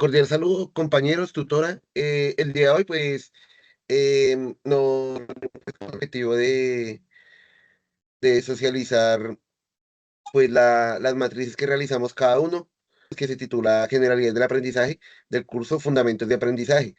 Cordial saludo, compañeros, tutora. El día de hoy, pues, no con el objetivo de socializar, pues, las matrices que realizamos cada uno, que se titula Generalidades del Aprendizaje del curso Fundamentos de Aprendizaje.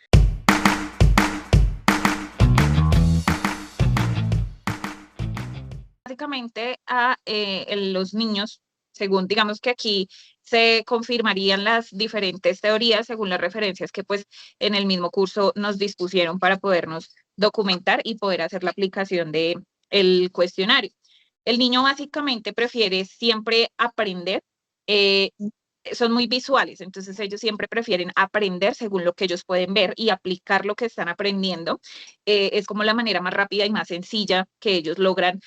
Básicamente a los niños, según digamos que aquí se confirmarían las diferentes teorías según las referencias que pues en el mismo curso nos dispusieron para podernos documentar y poder hacer la aplicación de el cuestionario. El niño básicamente prefiere siempre aprender, son muy visuales, entonces ellos siempre prefieren aprender según lo que ellos pueden ver y aplicar lo que están aprendiendo. Es como la manera más rápida y más sencilla que ellos logran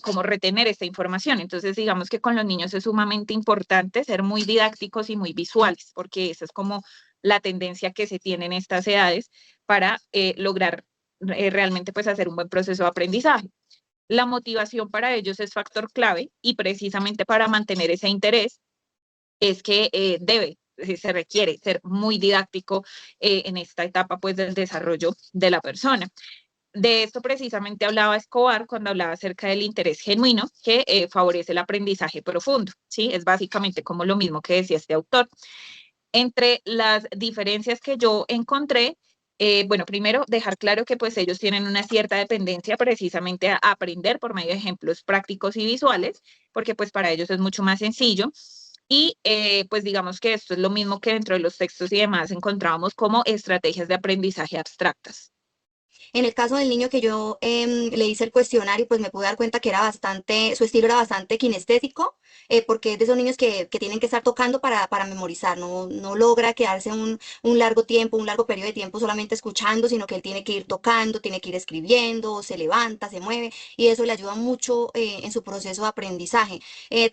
como retener esta información. Entonces, digamos que con los niños es sumamente importante ser muy didácticos y muy visuales, porque esa es como la tendencia que se tiene en estas edades para lograr realmente pues hacer un buen proceso de aprendizaje. La motivación para ellos es factor clave y precisamente para mantener ese interés es que se requiere ser muy didáctico en esta etapa pues del desarrollo de la persona. De esto precisamente hablaba Escobar cuando hablaba acerca del interés genuino que favorece el aprendizaje profundo, ¿sí? Es básicamente como lo mismo que decía este autor. Entre las diferencias que yo encontré, bueno, primero dejar claro que pues ellos tienen una cierta dependencia precisamente a aprender por medio de ejemplos prácticos y visuales, porque pues para ellos es mucho más sencillo. Y pues digamos que esto es lo mismo que dentro de los textos y demás encontrábamos como estrategias de aprendizaje abstractas. En el caso del niño que yo le hice el cuestionario, pues me pude dar cuenta que era bastante, su estilo era bastante kinestésico, porque es de esos niños que tienen que estar tocando para memorizar, no logra quedarse un largo tiempo, un largo periodo de tiempo solamente escuchando, sino que él tiene que ir tocando, tiene que ir escribiendo, se levanta, se mueve, y eso le ayuda mucho en su proceso de aprendizaje.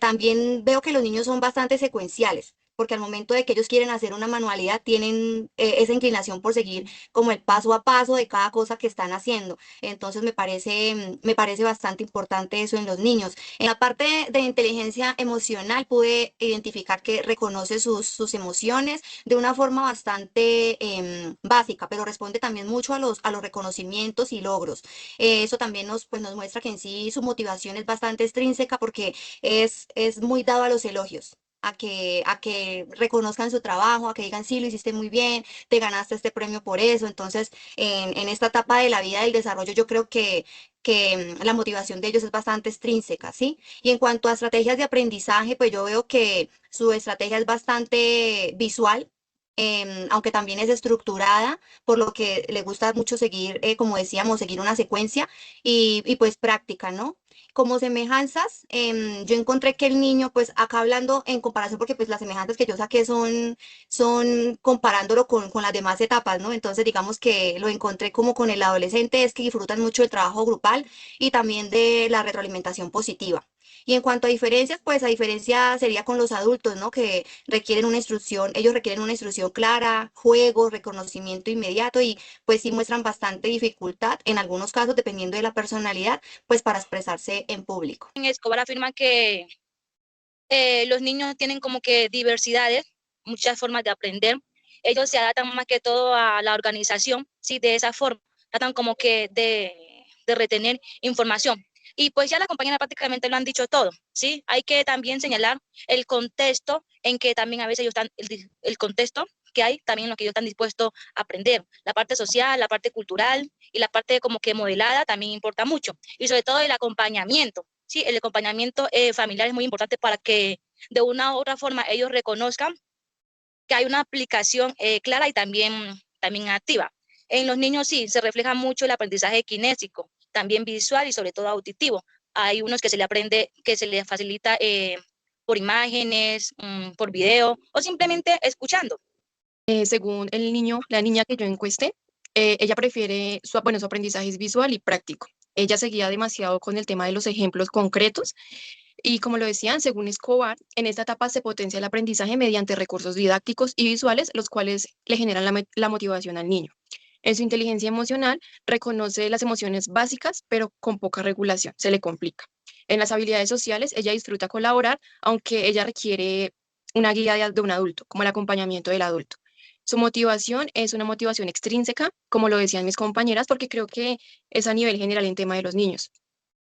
También veo que los niños son bastante secuenciales, porque al momento de que ellos quieren hacer una manualidad, tienen esa inclinación por seguir como el paso a paso de cada cosa que están haciendo. Entonces me parece bastante importante eso en los niños. En la parte de inteligencia emocional pude identificar que reconoce sus emociones de una forma bastante básica, pero responde también mucho a los reconocimientos y logros. Eso también pues, nos muestra que en sí su motivación es bastante extrínseca porque es muy dado a los elogios. A que reconozcan su trabajo, a que digan, sí, lo hiciste muy bien, te ganaste este premio por eso. Entonces, en esta etapa de la vida del desarrollo, yo creo que la motivación de ellos es bastante extrínseca, ¿sí? Y en cuanto a estrategias de aprendizaje, pues yo veo que su estrategia es bastante visual. Aunque también es estructurada, por lo que le gusta mucho seguir, como decíamos, seguir una secuencia y pues práctica, ¿no? Como semejanzas, yo encontré que el niño, pues acá hablando en comparación, porque pues las semejanzas que yo saqué son comparándolo con las demás etapas, ¿no? Entonces digamos que lo encontré como con el adolescente, es que disfrutan mucho del trabajo grupal y también de la retroalimentación positiva. Y en cuanto a diferencias, pues a diferencia sería con los adultos, ¿no? Que requieren una instrucción, ellos requieren una instrucción clara, juegos, reconocimiento inmediato y pues sí muestran bastante dificultad en algunos casos, dependiendo de la personalidad, pues para expresarse en público. Escobar afirma que los niños tienen como que diversidades, muchas formas de aprender. Ellos se adaptan más que todo a la organización, sí, de esa forma, tratan como que de retener información. Y pues ya las compañeras prácticamente lo han dicho todo, ¿sí? Hay que también señalar el contexto en que también a veces ellos están, el contexto que hay también en lo que ellos están dispuestos a aprender. La parte social, la parte cultural y la parte como que modelada también importa mucho. Y sobre todo el acompañamiento, ¿sí? El acompañamiento familiar es muy importante para que de una u otra forma ellos reconozcan que hay una aplicación clara y también activa. En los niños sí, se refleja mucho el aprendizaje kinésico, también visual y sobre todo auditivo. Hay unos que se le aprende, que se le facilita por imágenes, por video o simplemente escuchando. Según el niño, la niña que yo encuesté, ella prefiere, bueno, su aprendizaje es visual y práctico. Ella seguía demasiado con el tema de los ejemplos concretos y como lo decían, según Escobar, en esta etapa se potencia el aprendizaje mediante recursos didácticos y visuales, los cuales le generan la motivación al niño. En su inteligencia emocional, reconoce las emociones básicas, pero con poca regulación, se le complica. En las habilidades sociales, ella disfruta colaborar, aunque ella requiere una guía de un adulto, como el acompañamiento del adulto. Su motivación es una motivación extrínseca, como lo decían mis compañeras, porque creo que es a nivel general en tema de los niños.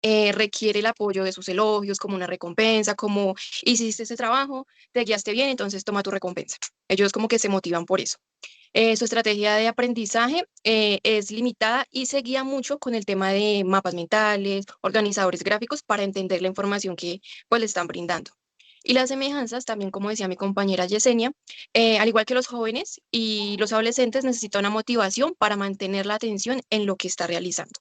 Requiere el apoyo de sus elogios, como una recompensa, como hiciste ese trabajo, te guiaste bien, entonces toma tu recompensa. Ellos como que se motivan por eso. Su estrategia de aprendizaje es limitada y se guía mucho con el tema de mapas mentales, organizadores gráficos para entender la información que pues le están brindando. Y las semejanzas, también como decía mi compañera Yesenia, al igual que los jóvenes y los adolescentes, necesitan una motivación para mantener la atención en lo que está realizando.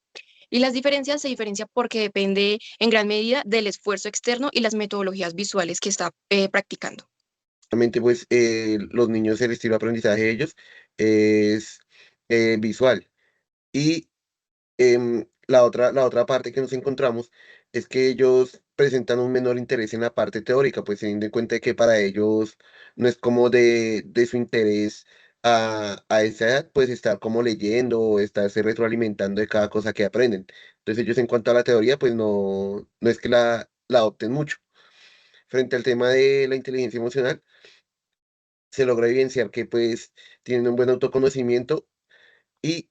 Y las diferencias se diferencian porque depende en gran medida del esfuerzo externo y las metodologías visuales que está practicando. Realmente, pues los niños, el estilo de aprendizaje de ellos es visual. Y la otra parte que nos encontramos es que ellos presentan un menor interés en la parte teórica, pues teniendo en cuenta que para ellos no es como de su interés a esa edad, pues estar como leyendo o estarse retroalimentando de cada cosa que aprenden. Entonces ellos en cuanto a la teoría, pues no es que la adopten mucho. Frente al tema de la inteligencia emocional, se logra evidenciar que pues tienen un buen autoconocimiento y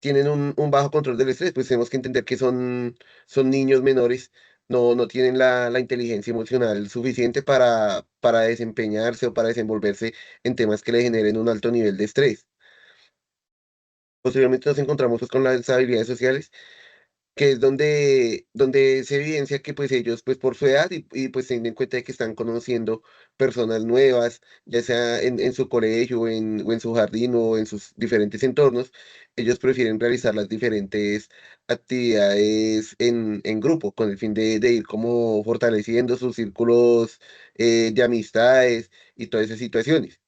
tienen un bajo control del estrés, pues tenemos que entender que son niños menores, no tienen la inteligencia emocional suficiente para desempeñarse o para desenvolverse en temas que le generen un alto nivel de estrés. Posteriormente nos encontramos pues, con las habilidades sociales, que es donde se evidencia que pues ellos pues por su edad y pues teniendo en cuenta de que están conociendo personas nuevas, ya sea en su colegio o en su jardín o en sus diferentes entornos, ellos prefieren realizar las diferentes actividades en grupo con el fin de ir como fortaleciendo sus círculos de amistades y todas esas situaciones.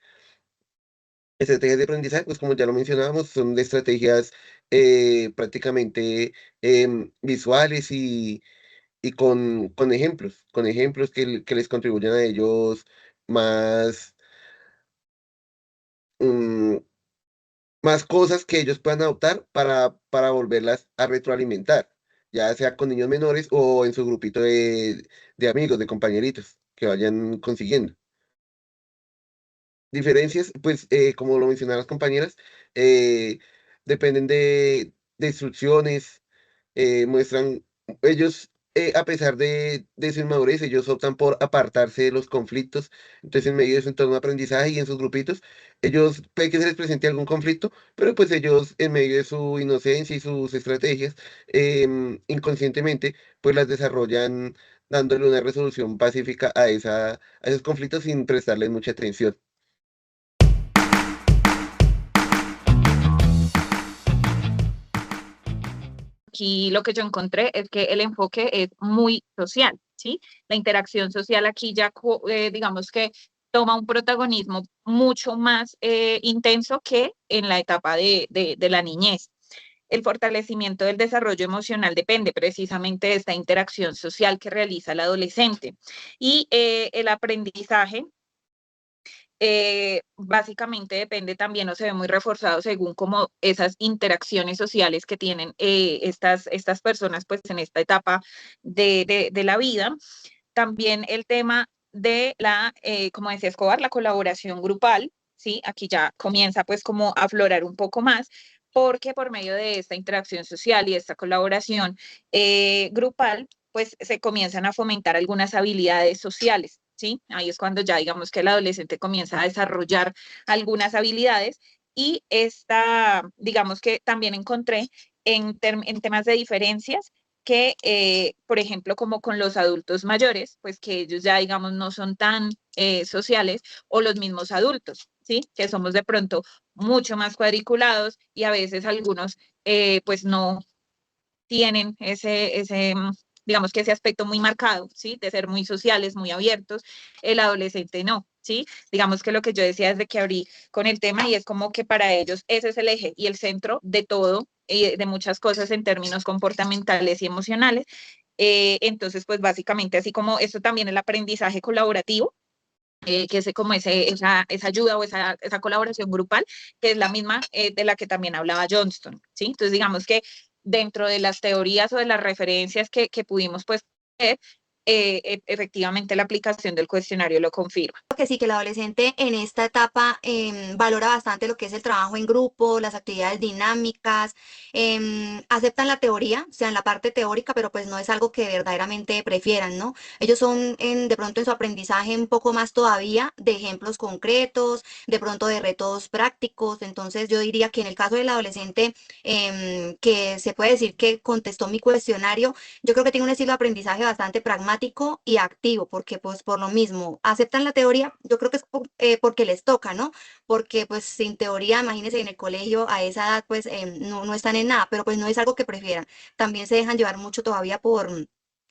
Estrategias de aprendizaje, pues como ya lo mencionábamos, son de estrategias prácticamente visuales y con ejemplos que les contribuyan a ellos más, mm, más cosas que ellos puedan adoptar para volverlas a retroalimentar, ya sea con niños menores o en su grupito de amigos, de compañeritos que vayan consiguiendo. Diferencias, pues, como lo mencionaron las compañeras, eh, dependen de instrucciones, muestran, ellos, a pesar de su inmadurez, ellos optan por apartarse de los conflictos, entonces en medio de su entorno de aprendizaje y en sus grupitos, ellos, puede que se les presente algún conflicto, pero pues ellos, en medio de su inocencia y sus estrategias, inconscientemente, pues las desarrollan dándole una resolución pacífica a esos conflictos sin prestarles mucha atención. Aquí lo que yo encontré es que el enfoque es muy social, ¿sí? La interacción social aquí ya, digamos que toma un protagonismo mucho más intenso que en la etapa de la niñez. El fortalecimiento del desarrollo emocional depende precisamente de esta interacción social que realiza el adolescente. Y el aprendizaje básicamente depende también o se ve muy reforzado según como esas interacciones sociales que tienen estas personas pues en esta etapa de la vida. También el tema de como decía Escobar, la colaboración grupal, ¿sí? Aquí ya comienza pues como a aflorar un poco más porque por medio de esta interacción social y esta colaboración grupal, pues se comienzan a fomentar algunas habilidades sociales. ¿Sí? Ahí es cuando ya digamos que el adolescente comienza a desarrollar algunas habilidades y digamos que también encontré en temas de diferencias que, por ejemplo, como con los adultos mayores, pues que ellos ya, digamos, no son tan sociales, o los mismos adultos, ¿sí? Que somos de pronto mucho más cuadriculados y a veces algunos, pues no tienen digamos que ese aspecto muy marcado, ¿sí? De ser muy sociales, muy abiertos, el adolescente no, ¿sí? Digamos que lo que yo decía desde que abrí con el tema y es como que para ellos ese es el eje y el centro de todo y de muchas cosas en términos comportamentales y emocionales. Entonces, pues básicamente así como esto también el aprendizaje colaborativo, que es como esa ayuda o esa colaboración grupal, que es la misma de la que también hablaba Johnston, ¿sí? Entonces, digamos que dentro de las teorías o de las referencias que pudimos pues ver, efectivamente la aplicación del cuestionario lo confirma. Que sí, que el adolescente en esta etapa valora bastante lo que es el trabajo en grupo, las actividades dinámicas, aceptan la teoría, o sea, en la parte teórica, pero pues no es algo que verdaderamente prefieran, ¿no? Ellos son de pronto en su aprendizaje un poco más todavía de ejemplos concretos, de pronto de retos prácticos, entonces yo diría que en el caso del adolescente que se puede decir que contestó mi cuestionario, yo creo que tiene un estilo de aprendizaje bastante pragmático y activo, porque pues por lo mismo aceptan la teoría, yo creo que es porque les toca, ¿no? Porque pues sin teoría, imagínense en el colegio a esa edad pues no están en nada, pero pues no es algo que prefieran. También se dejan llevar mucho todavía por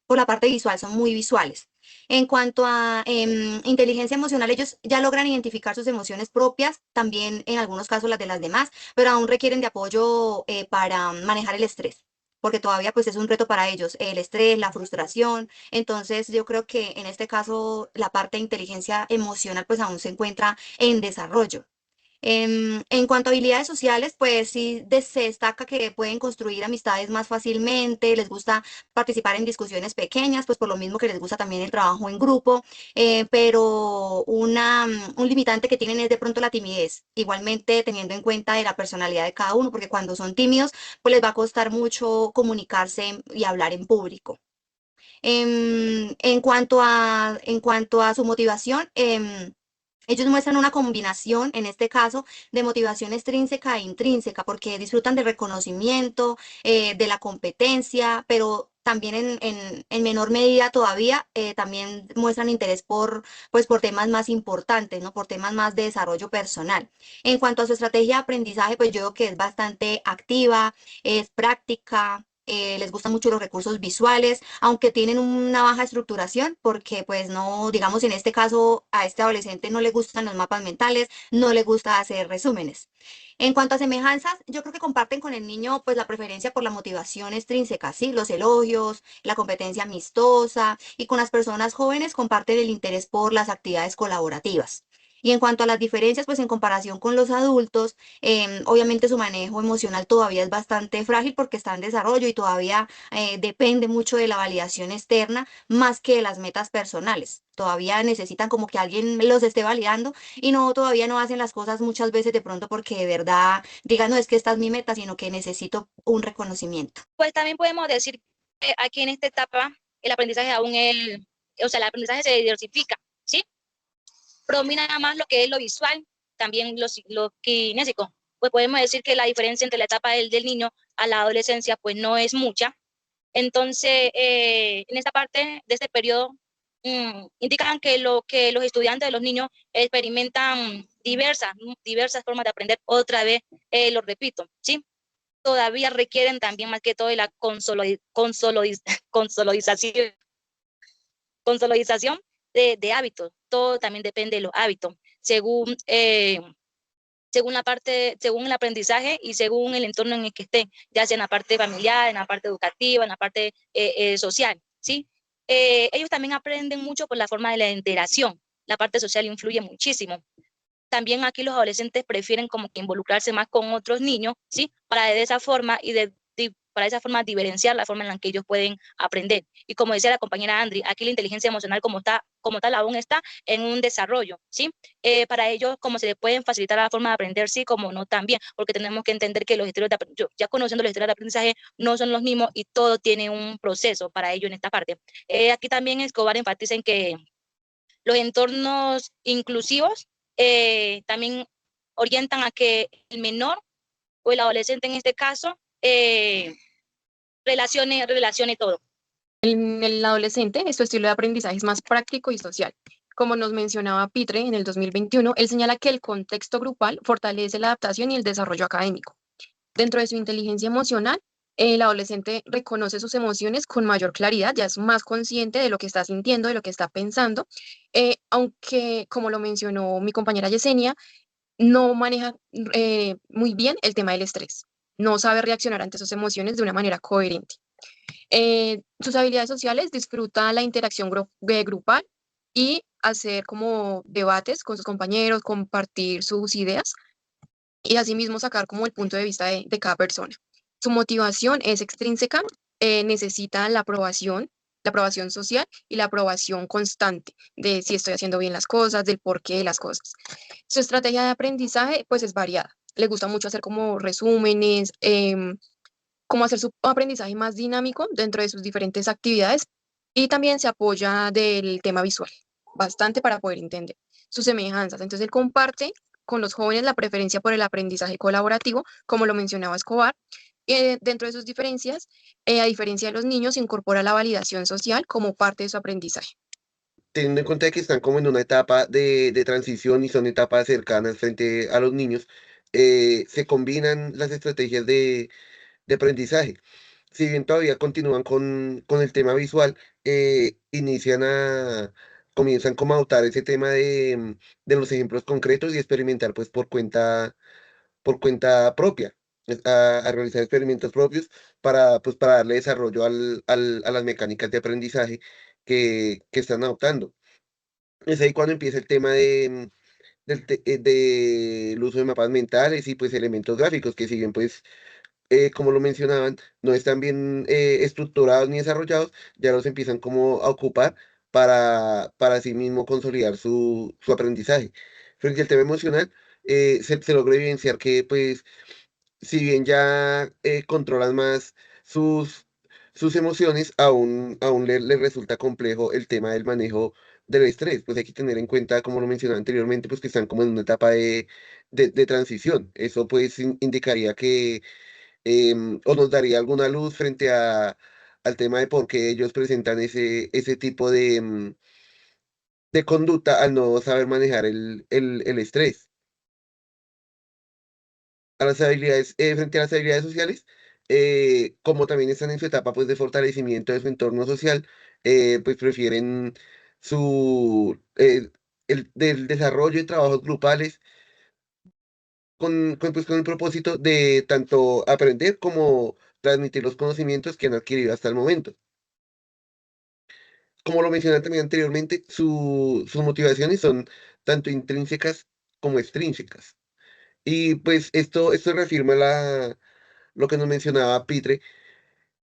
la parte visual, son muy visuales. En cuanto a inteligencia emocional, ellos ya logran identificar sus emociones propias, también en algunos casos las de las demás, pero aún requieren de apoyo para manejar el estrés, porque todavía pues es un reto para ellos, el estrés, la frustración. Entonces yo creo que en este caso la parte de inteligencia emocional pues aún se encuentra en desarrollo. En cuanto a habilidades sociales, pues sí se destaca que pueden construir amistades más fácilmente, les gusta participar en discusiones pequeñas, pues por lo mismo que les gusta también el trabajo en grupo, pero un limitante que tienen es de pronto la timidez, igualmente teniendo en cuenta de la personalidad de cada uno, porque cuando son tímidos, pues les va a costar mucho comunicarse y hablar en público. En cuanto a su motivación, ellos muestran una combinación, en este caso, de motivación extrínseca e intrínseca, porque disfrutan del reconocimiento, de la competencia, pero también en menor medida todavía también muestran interés por temas más importantes, ¿no? Por temas más de desarrollo personal. En cuanto a su estrategia de aprendizaje, pues yo creo que es bastante activa, es práctica, les gustan mucho los recursos visuales, aunque tienen una baja estructuración, porque pues no, digamos en este caso a este adolescente no le gustan los mapas mentales, no le gusta hacer resúmenes. En cuanto a semejanzas, yo creo que comparten con el niño pues la preferencia por la motivación extrínseca, ¿sí? Los elogios, la competencia amistosa, y con las personas jóvenes comparten el interés por las actividades colaborativas. Y en cuanto a las diferencias, pues en comparación con los adultos, obviamente su manejo emocional todavía es bastante frágil porque está en desarrollo y todavía depende mucho de la validación externa más que de las metas personales. Todavía necesitan como que alguien los esté validando y no, todavía no hacen las cosas muchas veces de pronto porque de verdad digan, no es que esta es mi meta, sino que necesito un reconocimiento. Pues también podemos decir que aquí en esta etapa el aprendizaje o sea, el aprendizaje se diversifica, ¿sí? Predomina más lo que es lo visual, también lo kinésico. Pues podemos decir que la diferencia entre la etapa del niño a la adolescencia pues no es mucha. Entonces, en esta parte de este periodo, indican que lo que los estudiantes de los niños experimentan diversas formas de aprender. Otra vez, lo repito, ¿sí? Todavía requieren también más que todo de la consolidación de hábitos. Todo también depende de los hábitos, según según el aprendizaje y según el entorno en el que estén, ya sea en la parte familiar, en la parte educativa, en la parte social, ¿sí? Ellos también aprenden mucho por la forma de la interacción. La parte social influye muchísimo. También aquí los adolescentes prefieren como que involucrarse más con otros niños, ¿sí? Para de esa forma para esa forma diferenciar la forma en la que ellos pueden aprender. Y como decía la compañera Andri, aquí la inteligencia emocional como tal aún está en un desarrollo, ¿sí? Para ellos como se les pueden facilitar la forma de aprender, sí, como no también, porque tenemos que entender que los estilos ya conociendo los estilos de aprendizaje no son los mismos y todo tiene un proceso para ello en esta parte. Aquí también Escobar enfatiza en que los entornos inclusivos también orientan a que el menor o el adolescente en este caso relacione todo. El adolescente, su estilo de aprendizaje es más práctico y social. Como nos mencionaba Pitre en el 2021, él señala que el contexto grupal fortalece la adaptación y el desarrollo académico. Dentro de su inteligencia emocional, el adolescente reconoce sus emociones con mayor claridad, ya es más consciente de lo que está sintiendo, de lo que está pensando, aunque, como lo mencionó mi compañera Yesenia, no maneja muy bien el tema del estrés, no sabe reaccionar ante sus emociones de una manera coherente. Sus habilidades sociales disfruta la interacción grupal y hacer como debates con sus compañeros, compartir sus ideas y asimismo sacar como el punto de vista de cada persona. Su motivación es extrínseca, necesita la aprobación la aprobación social y la aprobación constante de si estoy haciendo bien las cosas, del porqué de las cosas. Su estrategia de aprendizaje pues es variada. Le gusta mucho hacer como resúmenes, como hacer su aprendizaje más dinámico dentro de sus diferentes actividades y también se apoya del tema visual, bastante para poder entender sus semejanzas. Entonces él comparte con los jóvenes la preferencia por el aprendizaje colaborativo, como lo mencionaba Escobar. Dentro de sus diferencias, a diferencia de los niños, incorpora la validación social como parte de su aprendizaje. Teniendo en cuenta de que están como en una etapa de transición y son etapas cercanas frente a los niños, se combinan las estrategias de aprendizaje. Si bien todavía continúan con el tema visual, comienzan como a adoptar ese tema de los ejemplos concretos y experimentar pues por cuenta propia, a realizar experimentos propios pues, para darle desarrollo a las mecánicas de aprendizaje que están adoptando. Es ahí cuando empieza el tema del uso de mapas mentales y pues elementos gráficos que siguen pues como lo mencionaban, no están bien estructurados ni desarrollados, ya los empiezan como a ocupar para así mismo consolidar su aprendizaje. Frente al tema emocional, se logra evidenciar que, pues, si bien ya controlan más sus, sus emociones, aún le resulta complejo el tema del manejo del estrés. Pues hay que tener en cuenta, como lo mencionaba anteriormente, pues que están como en una etapa de transición. Eso pues indicaría que o nos daría alguna luz frente al tema de por qué ellos presentan ese tipo de conducta al no saber manejar el estrés. A las habilidades, frente a las habilidades sociales, como también están en su etapa pues, de fortalecimiento de su entorno social, pues prefieren del desarrollo de trabajos grupales pues, con el propósito de tanto aprender como transmitir los conocimientos que han adquirido hasta el momento. Como lo mencioné también anteriormente, sus motivaciones son tanto intrínsecas como extrínsecas. Y pues esto reafirma lo que nos mencionaba Pitre,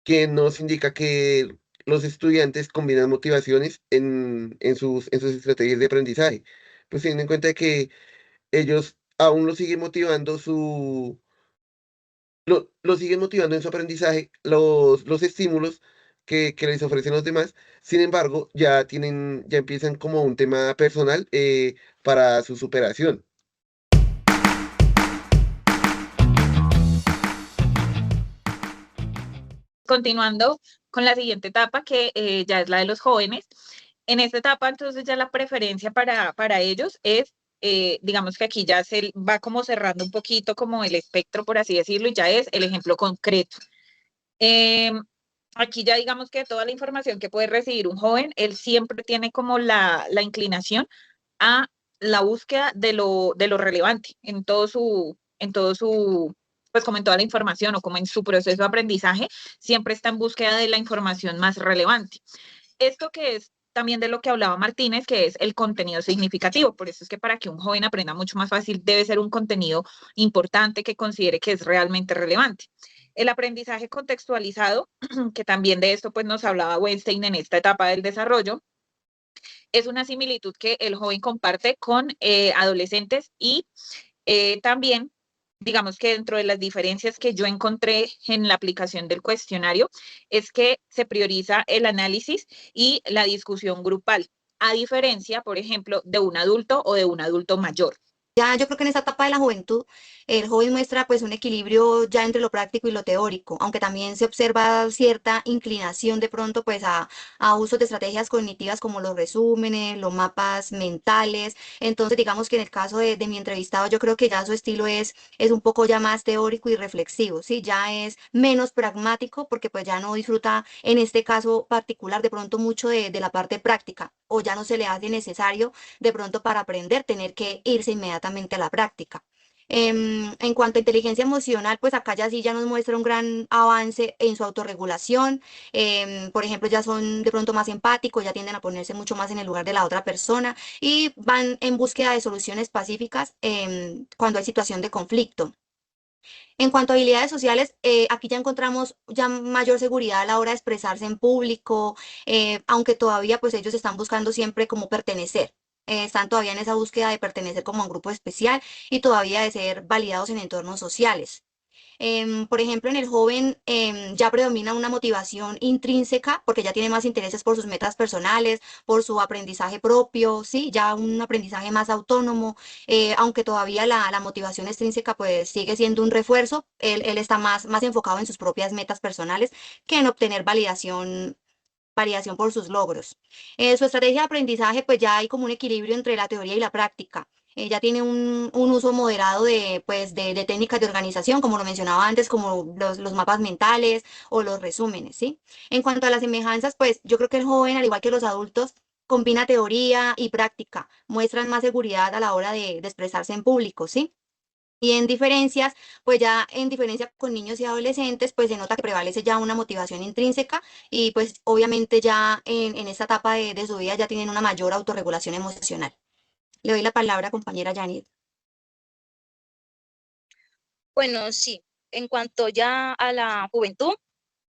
que nos indica que los estudiantes combinan motivaciones en sus estrategias de aprendizaje. Pues teniendo en cuenta que ellos aún lo siguen motivando lo siguen motivando en su aprendizaje los estímulos que les ofrecen los demás. Sin embargo, ya empiezan como un tema personal para su superación. Continuando con la siguiente etapa, que ya es la de los jóvenes. En esta etapa, entonces, ya la preferencia para ellos es, digamos que aquí ya se va como cerrando un poquito como el espectro, por así decirlo, y ya es el ejemplo concreto. Eh, Aquí ya digamos que toda la información que puede recibir un joven, él siempre tiene como la inclinación a la búsqueda de lo relevante en todo su, pues como en toda la información o como en su proceso de aprendizaje, siempre está en búsqueda de la información más relevante. Esto que es también de lo que hablaba Martínez, que es el contenido significativo. Por eso es que para que un joven aprenda mucho más fácil debe ser un contenido importante que considere que es realmente relevante. El aprendizaje contextualizado, que también de esto pues nos hablaba Weinstein en esta etapa del desarrollo, es una similitud que el joven comparte con adolescentes y también, digamos que dentro de las diferencias que yo encontré en la aplicación del cuestionario, es que se prioriza el análisis y la discusión grupal, a diferencia, por ejemplo, de un adulto o de un adulto mayor. Ya yo creo que en esta etapa de la juventud, el joven muestra pues un equilibrio ya entre lo práctico y lo teórico, aunque también se observa cierta inclinación de pronto pues a usos de estrategias cognitivas como los resúmenes, los mapas mentales. Entonces digamos que en el caso de mi entrevistado yo creo que ya su estilo es un poco ya más teórico y reflexivo, ¿sí? Ya es menos pragmático porque pues ya no disfruta en este caso particular de pronto mucho de la parte práctica o ya no se le hace necesario de pronto para aprender tener que irse inmediatamente a la práctica. En cuanto a inteligencia emocional, pues acá ya sí ya nos muestra un gran avance en su autorregulación. Por ejemplo, ya son de pronto más empáticos, ya tienden a ponerse mucho más en el lugar de la otra persona y van en búsqueda de soluciones pacíficas cuando hay situación de conflicto. En cuanto a habilidades sociales, aquí ya encontramos ya mayor seguridad a la hora de expresarse en público, aunque todavía pues ellos están buscando siempre como pertenecer. Están todavía en esa búsqueda de pertenecer como a un grupo especial y todavía de ser validados en entornos sociales. Por ejemplo, en el joven ya predomina una motivación intrínseca porque ya tiene más intereses por sus metas personales, por su aprendizaje propio, sí, ya un aprendizaje más autónomo, aunque todavía la motivación extrínseca pues sigue siendo un refuerzo, él está más enfocado en sus propias metas personales que en obtener validación por sus logros. Su estrategia de aprendizaje, pues ya hay como un equilibrio entre la teoría y la práctica. Ya tiene un uso moderado pues, de técnicas de organización, como lo mencionaba antes, como los mapas mentales o los resúmenes, ¿sí? En cuanto a las semejanzas, pues yo creo que el joven, al igual que los adultos, combina teoría y práctica, muestran más seguridad a la hora de expresarse en público, ¿sí? Y en diferencias, pues ya en diferencia con niños y adolescentes, pues se nota que prevalece ya una motivación intrínseca y pues obviamente ya en esta etapa de su vida ya tienen una mayor autorregulación emocional. Le doy la palabra, compañera Janet. Bueno, sí, en cuanto ya a la juventud,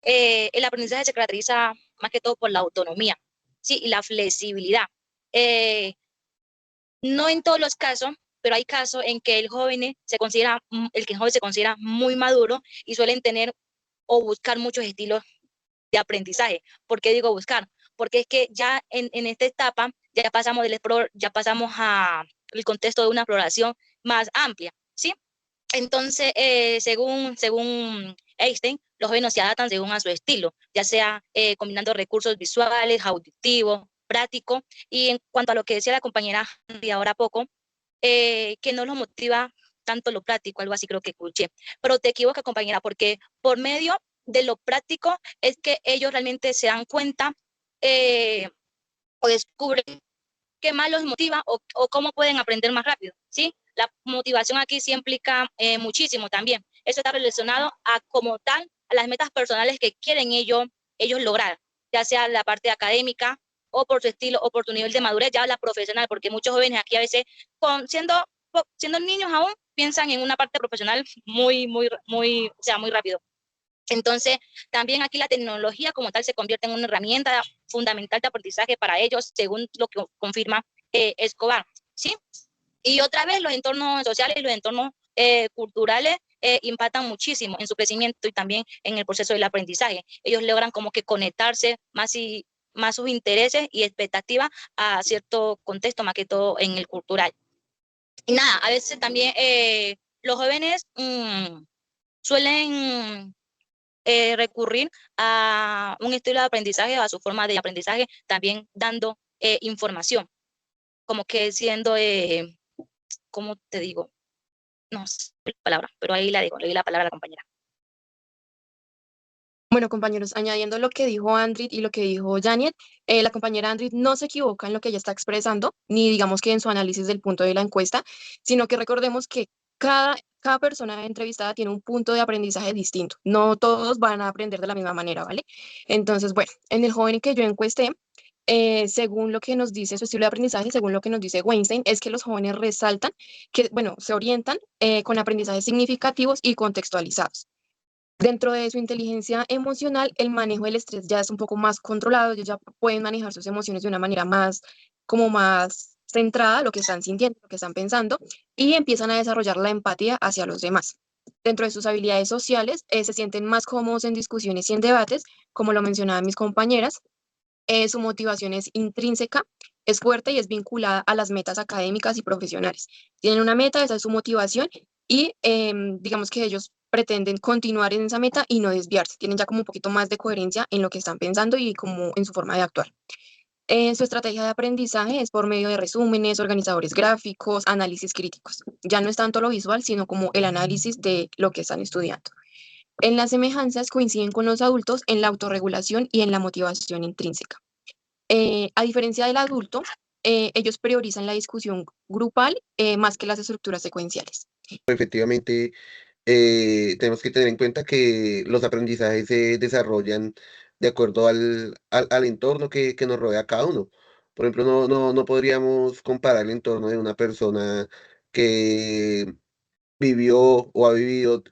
el aprendizaje se caracteriza más que todo por la autonomía, sí, y la flexibilidad. Eh, no en todos los casos, pero hay casos en que el que el joven se considera muy maduro y suelen tener o buscar muchos estilos de aprendizaje. ¿Por qué digo buscar? Porque es que ya en esta etapa ya pasamos a el contexto de una exploración más amplia, ¿sí? Entonces, según Einstein, los jóvenes se adaptan según a su estilo, ya sea combinando recursos visuales, auditivos, prácticos. Y en cuanto a lo que decía la compañera de ahora a poco, que no los motiva tanto lo práctico, algo así creo que escuché. Pero te equivocas, compañera, porque por medio de lo práctico es que ellos realmente se dan cuenta eh, o descubren qué más los motiva o cómo pueden aprender más rápido, ¿sí? La motivación aquí sí implica muchísimo también. Eso está relacionado a como tal, a las metas personales que quieren ellos lograr, ya sea la parte académica o por su estilo o por tu nivel de madurez, ya la profesional, porque muchos jóvenes aquí a veces, siendo niños aún, piensan en una parte profesional o sea, muy rápido. Entonces, también aquí la tecnología como tal se convierte en una herramienta fundamental de aprendizaje para ellos, según lo que confirma Escobar, ¿sí? Y otra vez los entornos sociales y los entornos culturales impactan muchísimo en su crecimiento y también en el proceso del aprendizaje. Ellos logran como que conectarse más sus intereses y expectativas a cierto contexto, más que todo en el cultural. Y nada, a veces también los jóvenes suelen recurrir a un estilo de aprendizaje o a su forma de aprendizaje, también dando información, como que siendo, ¿cómo te digo? No sé la palabra, pero ahí la digo, le di la palabra a la compañera. Bueno, compañeros, añadiendo lo que dijo Andrit y lo que dijo Janet, la compañera Andrit no se equivoca en lo que ella está expresando, ni digamos que en su análisis del punto de la encuesta, sino que recordemos que cada persona entrevistada tiene un punto de aprendizaje distinto. No todos van a aprender de la misma manera, ¿vale? Entonces, bueno, en el joven que yo encuesté, según lo que nos dice su estilo de aprendizaje, según lo que nos dice Weinstein, es que los jóvenes resaltan que, bueno, se orientan con aprendizajes significativos y contextualizados. Dentro de su inteligencia emocional, el manejo del estrés ya es un poco más controlado, ellos ya pueden manejar sus emociones de una manera más centrada a lo que están sintiendo, lo que están pensando, y empiezan a desarrollar la empatía hacia los demás. Dentro de sus habilidades sociales, se sienten más cómodos en discusiones y en debates, como lo mencionaban mis compañeras. Su motivación es intrínseca, es fuerte y es vinculada a las metas académicas y profesionales. Tienen una meta, esa es su motivación y digamos que ellos pretenden continuar en esa meta y no desviarse. Tienen ya como un poquito más de coherencia en lo que están pensando y como en su forma de actuar. Su estrategia de aprendizaje es por medio de resúmenes, organizadores gráficos, análisis críticos. Ya no es tanto lo visual, sino como el análisis de lo que están estudiando. En las semejanzas coinciden con los adultos en la autorregulación y en la motivación intrínseca. A diferencia del adulto, ellos priorizan la discusión grupal más que las estructuras secuenciales. Efectivamente, tenemos que tener en cuenta que los aprendizajes se desarrollan de acuerdo al entorno que nos rodea a cada uno. Por ejemplo, no podríamos comparar el entorno de una persona que vivió o ha vivido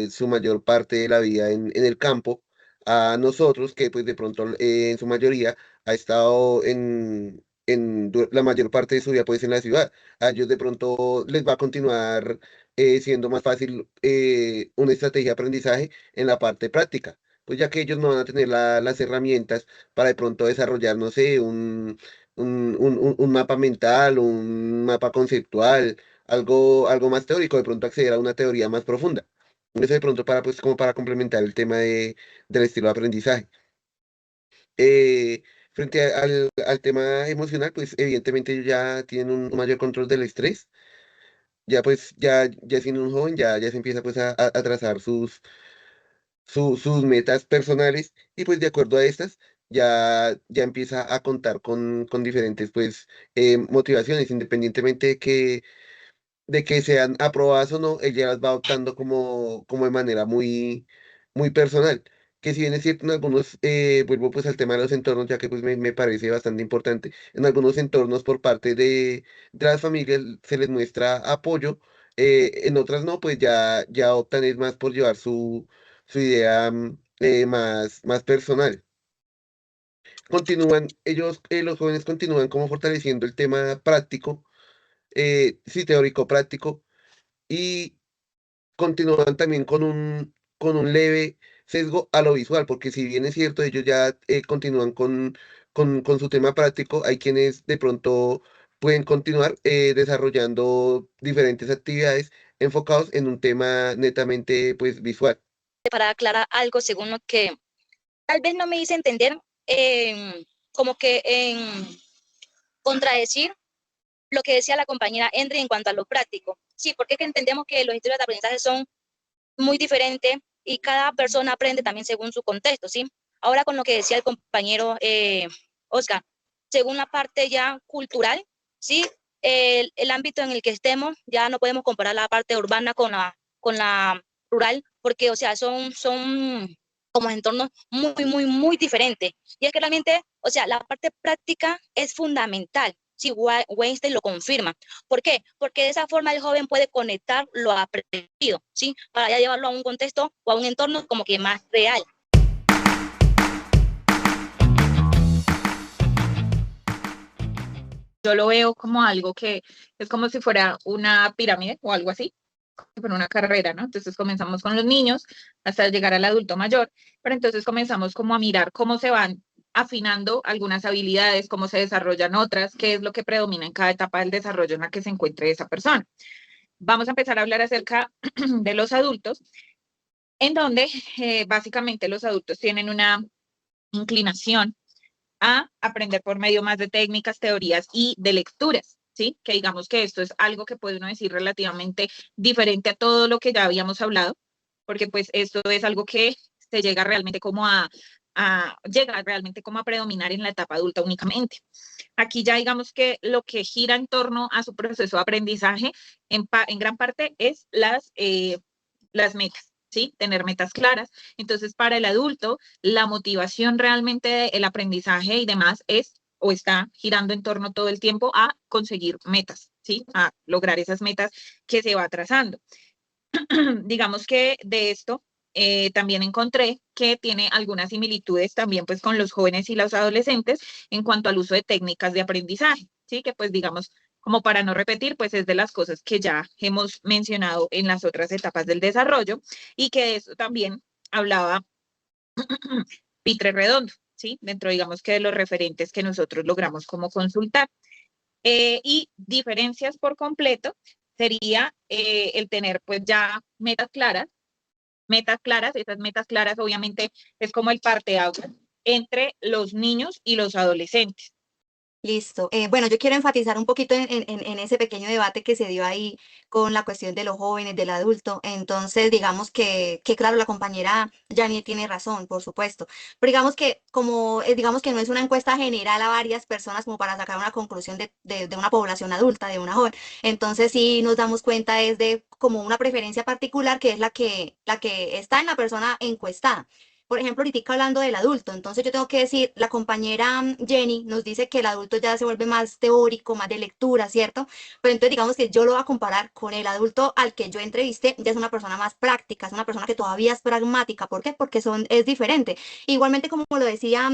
su mayor parte de la vida en el campo, a nosotros que pues de pronto en su mayoría ha estado la mayor parte de su vida pues en la ciudad. A ellos de pronto les va a continuar siendo más fácil una estrategia de aprendizaje en la parte práctica, pues ya que ellos no van a tener las herramientas para de pronto desarrollar, no sé, un mapa mental, un mapa conceptual, algo más teórico, de pronto acceder a una teoría más profunda. Eso de pronto para, pues, como para complementar el tema del estilo de aprendizaje. Eh, Frente al tema emocional, pues evidentemente ellos ya tienen un mayor control del estrés. Ya pues, ya siendo un joven, ya se empieza pues a trazar sus metas personales y pues de acuerdo a estas, ya empieza a contar con diferentes pues motivaciones, independientemente de que sean aprobadas o no, ella las va adoptando como de manera muy personal. Que si bien es cierto, en algunos, vuelvo pues al tema de los entornos, ya que pues me parece bastante importante, en algunos entornos por parte de las familias se les muestra apoyo, en otras no, pues ya optan es más por llevar su idea más personal. Los jóvenes continúan como fortaleciendo el tema práctico, sí, teórico práctico, y continúan también con un leve sesgo a lo visual, porque si bien es cierto, ellos ya continúan con su tema práctico, hay quienes de pronto pueden continuar desarrollando diferentes actividades enfocados en un tema netamente pues visual. Para aclarar algo según lo que tal vez no me hice entender, como que en contradecir lo que decía la compañera Henry en cuanto a lo práctico. Sí, porque es que entendemos que los estilos de aprendizaje son muy diferentes y cada persona aprende también según su contexto, ¿sí? Ahora con lo que decía el compañero Oscar, según la parte ya cultural, ¿sí? El ámbito en el que estemos, ya no podemos comparar la parte urbana con la rural, porque, o sea, son como entornos muy, muy, muy diferentes. Y es que realmente, o sea, la parte práctica es fundamental. Sí, Weinstein lo confirma. ¿Por qué? Porque de esa forma el joven puede conectar lo aprendido, ¿sí? Para ya llevarlo a un contexto o a un entorno como que más real. Yo lo veo como algo que es como si fuera una pirámide o algo así, como si fuera una carrera, ¿no? Entonces comenzamos con los niños hasta llegar al adulto mayor, pero entonces comenzamos como a mirar cómo se van afinando algunas habilidades, cómo se desarrollan otras, qué es lo que predomina en cada etapa del desarrollo en la que se encuentre esa persona. Vamos a empezar a hablar acerca de los adultos, en donde básicamente los adultos tienen una inclinación a aprender por medio más de técnicas, teorías y de lecturas, ¿sí? Que digamos que esto es algo que puede uno decir relativamente diferente a todo lo que ya habíamos hablado, porque pues esto es algo que se llega realmente como llega realmente como a predominar en la etapa adulta únicamente. Aquí ya digamos que lo que gira en torno a su proceso de aprendizaje en gran parte es las metas, ¿sí? Tener metas claras. Entonces, para el adulto, la motivación realmente del aprendizaje y demás es o está girando en torno todo el tiempo a conseguir metas, ¿sí? A lograr esas metas que se va trazando. Digamos que de esto también encontré que tiene algunas similitudes también pues con los jóvenes y los adolescentes en cuanto al uso de técnicas de aprendizaje, ¿sí? Que pues digamos, como para no repetir, pues es de las cosas que ya hemos mencionado en las otras etapas del desarrollo y que de eso también hablaba Pitre Redondo, ¿sí? Dentro, digamos que de los referentes que nosotros logramos como consultar. Y diferencias por completo sería el tener pues ya esas metas claras obviamente es como el parteaguas entre los niños y los adolescentes. Listo. Bueno, yo quiero enfatizar un poquito en ese pequeño debate que se dio ahí con la cuestión de los jóvenes, del adulto. Entonces, digamos que claro, la compañera Janie tiene razón, por supuesto. Pero digamos que como, digamos que no es una encuesta general a varias personas como para sacar una conclusión de una población adulta, de una joven. Entonces, sí nos damos cuenta es de como una preferencia particular que es la que está en la persona encuestada. Por ejemplo, ahorita hablando del adulto, entonces yo tengo que decir, la compañera Jenny nos dice que el adulto ya se vuelve más teórico, más de lectura, ¿cierto? Pero entonces digamos que yo lo voy a comparar con el adulto al que yo entrevisté, ya es una persona más práctica, es una persona que todavía es pragmática. ¿Por qué? Porque es diferente. Igualmente, como lo decía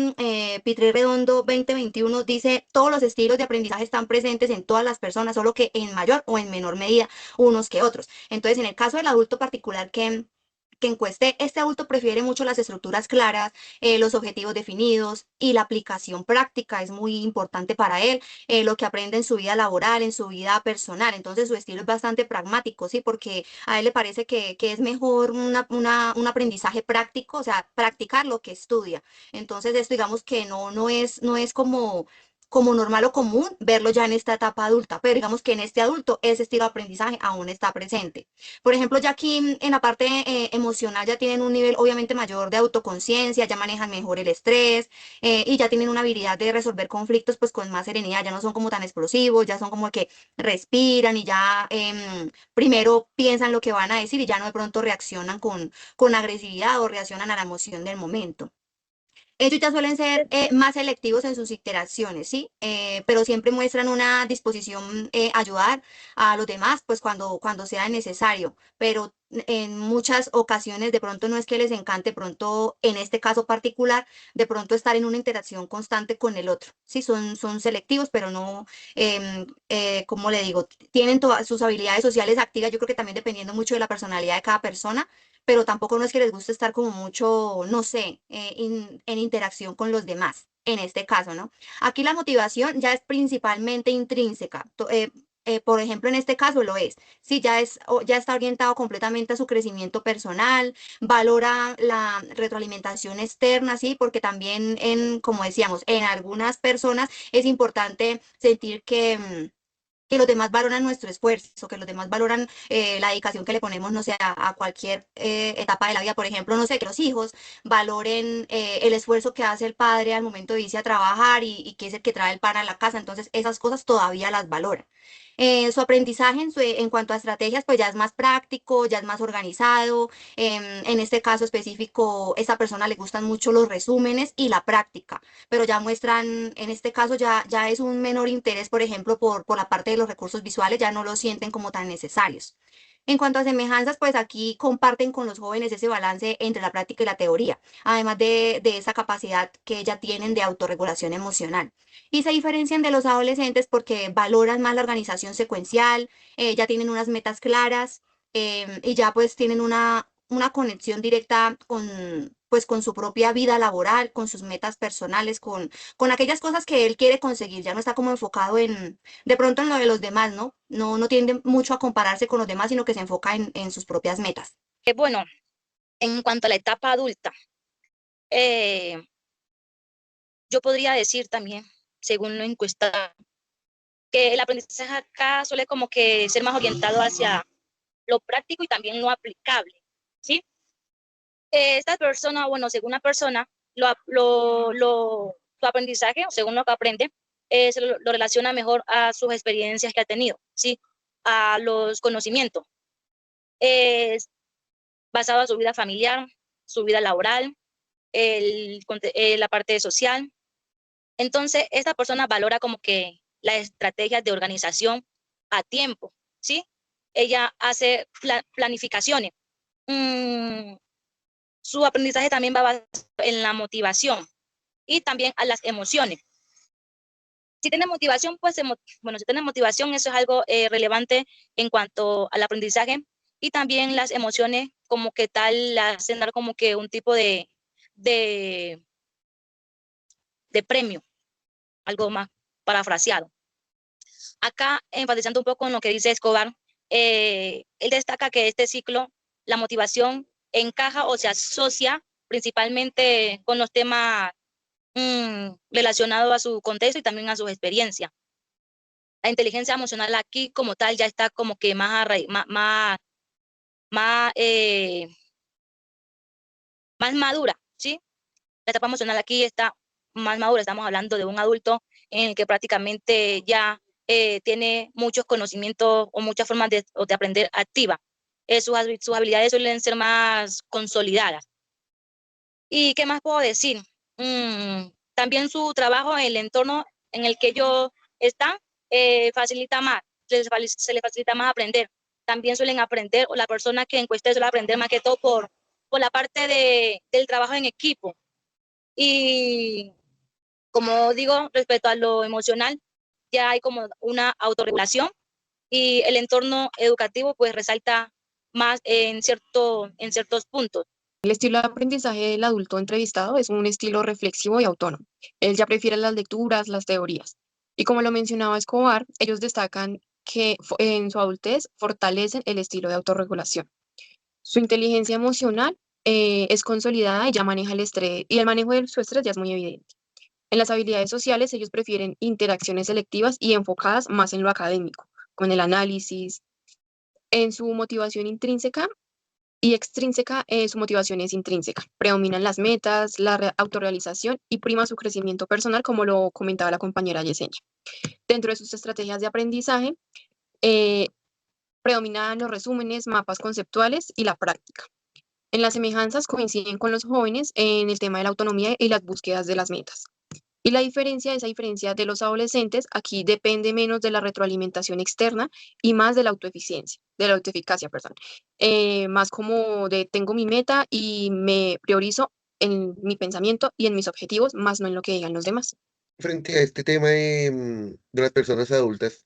Pitre Redondo 2021, dice, todos los estilos de aprendizaje están presentes en todas las personas, solo que en mayor o en menor medida unos que otros. Entonces, en el caso del adulto particular que encueste, este adulto prefiere mucho las estructuras claras, los objetivos definidos y la aplicación práctica es muy importante para él, lo que aprende en su vida laboral, en su vida personal. Entonces su estilo es bastante pragmático, ¿sí? Porque a él le parece que es mejor un aprendizaje práctico, o sea, practicar lo que estudia. Entonces esto digamos que no es como normal o común verlo ya en esta etapa adulta, pero digamos que en este adulto ese estilo de aprendizaje aún está presente. Por ejemplo, ya aquí en la parte emocional ya tienen un nivel obviamente mayor de autoconciencia, ya manejan mejor el estrés y ya tienen una habilidad de resolver conflictos pues con más serenidad, ya no son como tan explosivos, ya son como que respiran y ya primero piensan lo que van a decir y ya no de pronto reaccionan con agresividad o reaccionan a la emoción del momento. Ellos ya suelen ser más selectivos en sus interacciones, ¿sí? Pero siempre muestran una disposición a ayudar a los demás, pues cuando sea necesario. Pero en muchas ocasiones de pronto no es que les encante, pronto en este caso particular, de pronto estar en una interacción constante con el otro, ¿sí? Son selectivos, pero no, como le digo, tienen todas sus habilidades sociales activas, yo creo que también dependiendo mucho de la personalidad de cada persona, pero tampoco no es que les guste estar como mucho, no sé, en interacción con los demás, en este caso, ¿no? Aquí la motivación ya es principalmente intrínseca. Por ejemplo, en este caso lo es. Sí, ya está orientado completamente a su crecimiento personal, valora la retroalimentación externa, sí, porque también como decíamos, en algunas personas es importante sentir que los demás valoran nuestro esfuerzo, que los demás valoran la dedicación que le ponemos, no sé, a cualquier etapa de la vida. Por ejemplo, no sé, que los hijos valoren el esfuerzo que hace el padre al momento de irse a trabajar y que es el que trae el pan a la casa. Entonces, esas cosas todavía las valoran. Su aprendizaje en cuanto a estrategias, pues ya es más práctico, ya es más organizado. En este caso específico, a esa persona le gustan mucho los resúmenes y la práctica, pero ya muestran, en este caso ya es un menor interés, por ejemplo, por la parte de los recursos visuales, ya no lo sienten como tan necesarios. En cuanto a semejanzas, pues aquí comparten con los jóvenes ese balance entre la práctica y la teoría, además de esa capacidad que ya tienen de autorregulación emocional. Y se diferencian de los adolescentes porque valoran más la organización secuencial, ya tienen unas metas claras y ya pues tienen una conexión directa pues, con su propia vida laboral, con sus metas personales, con aquellas cosas que él quiere conseguir. Ya no está como enfocado de pronto en lo de los demás, ¿no? No tiende mucho a compararse con los demás, sino que se enfoca en sus propias metas. Bueno, en cuanto a la etapa adulta, eh, yo podría decir también, según lo encuestado, que el aprendizaje acá suele como que ser más orientado hacia lo práctico y también lo aplicable, ¿sí? Esta persona, bueno, según la persona, su aprendizaje, según lo que aprende, lo relaciona mejor a sus experiencias que ha tenido, ¿sí? A los conocimientos, es basado en su vida familiar, su vida laboral, la parte social. Entonces, esta persona valora como que las estrategias de organización a tiempo, ¿sí? Ella hace planificaciones. Mm, Su aprendizaje también va basado en la motivación y también a las emociones. Si tiene motivación, pues, bueno, si tiene motivación, eso es algo relevante en cuanto al aprendizaje y también las emociones como que tal, le hacen dar como que un tipo de, de premio, algo más parafraseado. Acá, enfatizando un poco en lo que dice Escobar, él destaca que este ciclo, la motivación encaja o se asocia principalmente con los temas relacionados a su contexto y también a sus experiencias. La inteligencia emocional aquí como tal ya está como que más, más madura, ¿sí? La etapa emocional aquí está más madura, estamos hablando de un adulto en el que prácticamente ya tiene muchos conocimientos o muchas formas de aprender activa. Sus habilidades suelen ser más consolidadas. ¿Y qué más puedo decir? También su trabajo en el entorno en el que ellos están facilita más, se les facilita más aprender. También suelen aprender, o la persona que encueste suele aprender más que todo por la parte del trabajo en equipo. Y como digo, respecto a lo emocional, ya hay como una autorregulación y el entorno educativo pues resalta más en ciertos puntos. El estilo de aprendizaje del adulto entrevistado es un estilo reflexivo y autónomo. Él ya prefiere las lecturas, las teorías. Y como lo mencionaba Escobar, ellos destacan que en su adultez fortalecen el estilo de autorregulación. Su inteligencia emocional es consolidada y ya maneja el estrés, y el manejo de su estrés ya es muy evidente. En las habilidades sociales, ellos prefieren interacciones selectivas y enfocadas más en lo académico, con el análisis. En su motivación intrínseca y extrínseca, su motivación es intrínseca. Predominan las metas, la autorrealización y prima su crecimiento personal, como lo comentaba la compañera Yesenia. Dentro de sus estrategias de aprendizaje, eh, predominan los resúmenes, mapas conceptuales y la práctica. En las semejanzas coinciden con los jóvenes en el tema de la autonomía y las búsquedas de las metas. Y esa diferencia de los adolescentes, aquí depende menos de la retroalimentación externa y más de la autoeficiencia, de la autoeficacia, perdón. Más como de tengo mi meta y me priorizo en mi pensamiento y en mis objetivos, más no en lo que digan los demás. Frente a este tema de las personas adultas,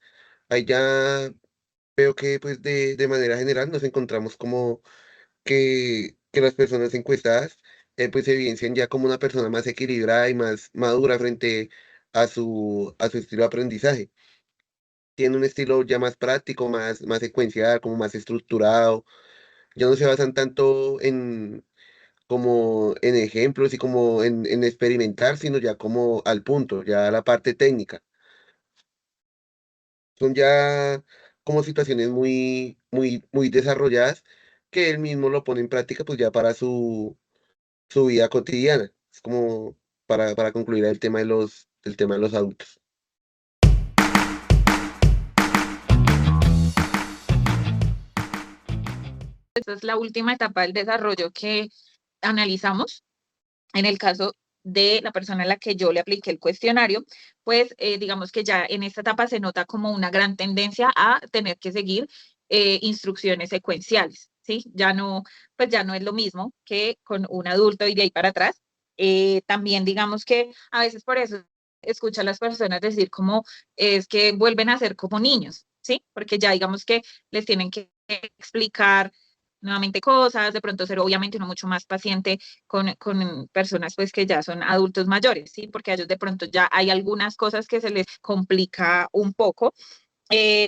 ahí ya veo que pues de manera general nos encontramos como que las personas encuestadas pues se evidencian ya como una persona más equilibrada y más madura frente a su estilo de aprendizaje. Tiene un estilo ya más práctico, más secuencial, como más estructurado. Ya no se basan tanto como en ejemplos y como en experimentar, sino ya como al punto, ya la parte técnica. Son ya como situaciones muy desarrolladas que él mismo lo pone en práctica pues ya para su vida cotidiana. Es como para concluir el tema de los adultos. Esta es la última etapa del desarrollo que analizamos. En el caso de la persona a la que yo le apliqué el cuestionario, pues digamos que ya en esta etapa se nota como una gran tendencia a tener que seguir instrucciones secuenciales, ¿sí? Pues ya no es lo mismo que con un adulto y de ahí para atrás. También digamos que a veces por eso escucho a las personas decir como es que vuelven a ser como niños, ¿sí? Porque ya digamos que les tienen que explicar nuevamente cosas, de pronto ser obviamente uno mucho más paciente con personas pues que ya son adultos mayores, ¿sí? Porque a ellos de pronto ya hay algunas cosas que se les complica un poco.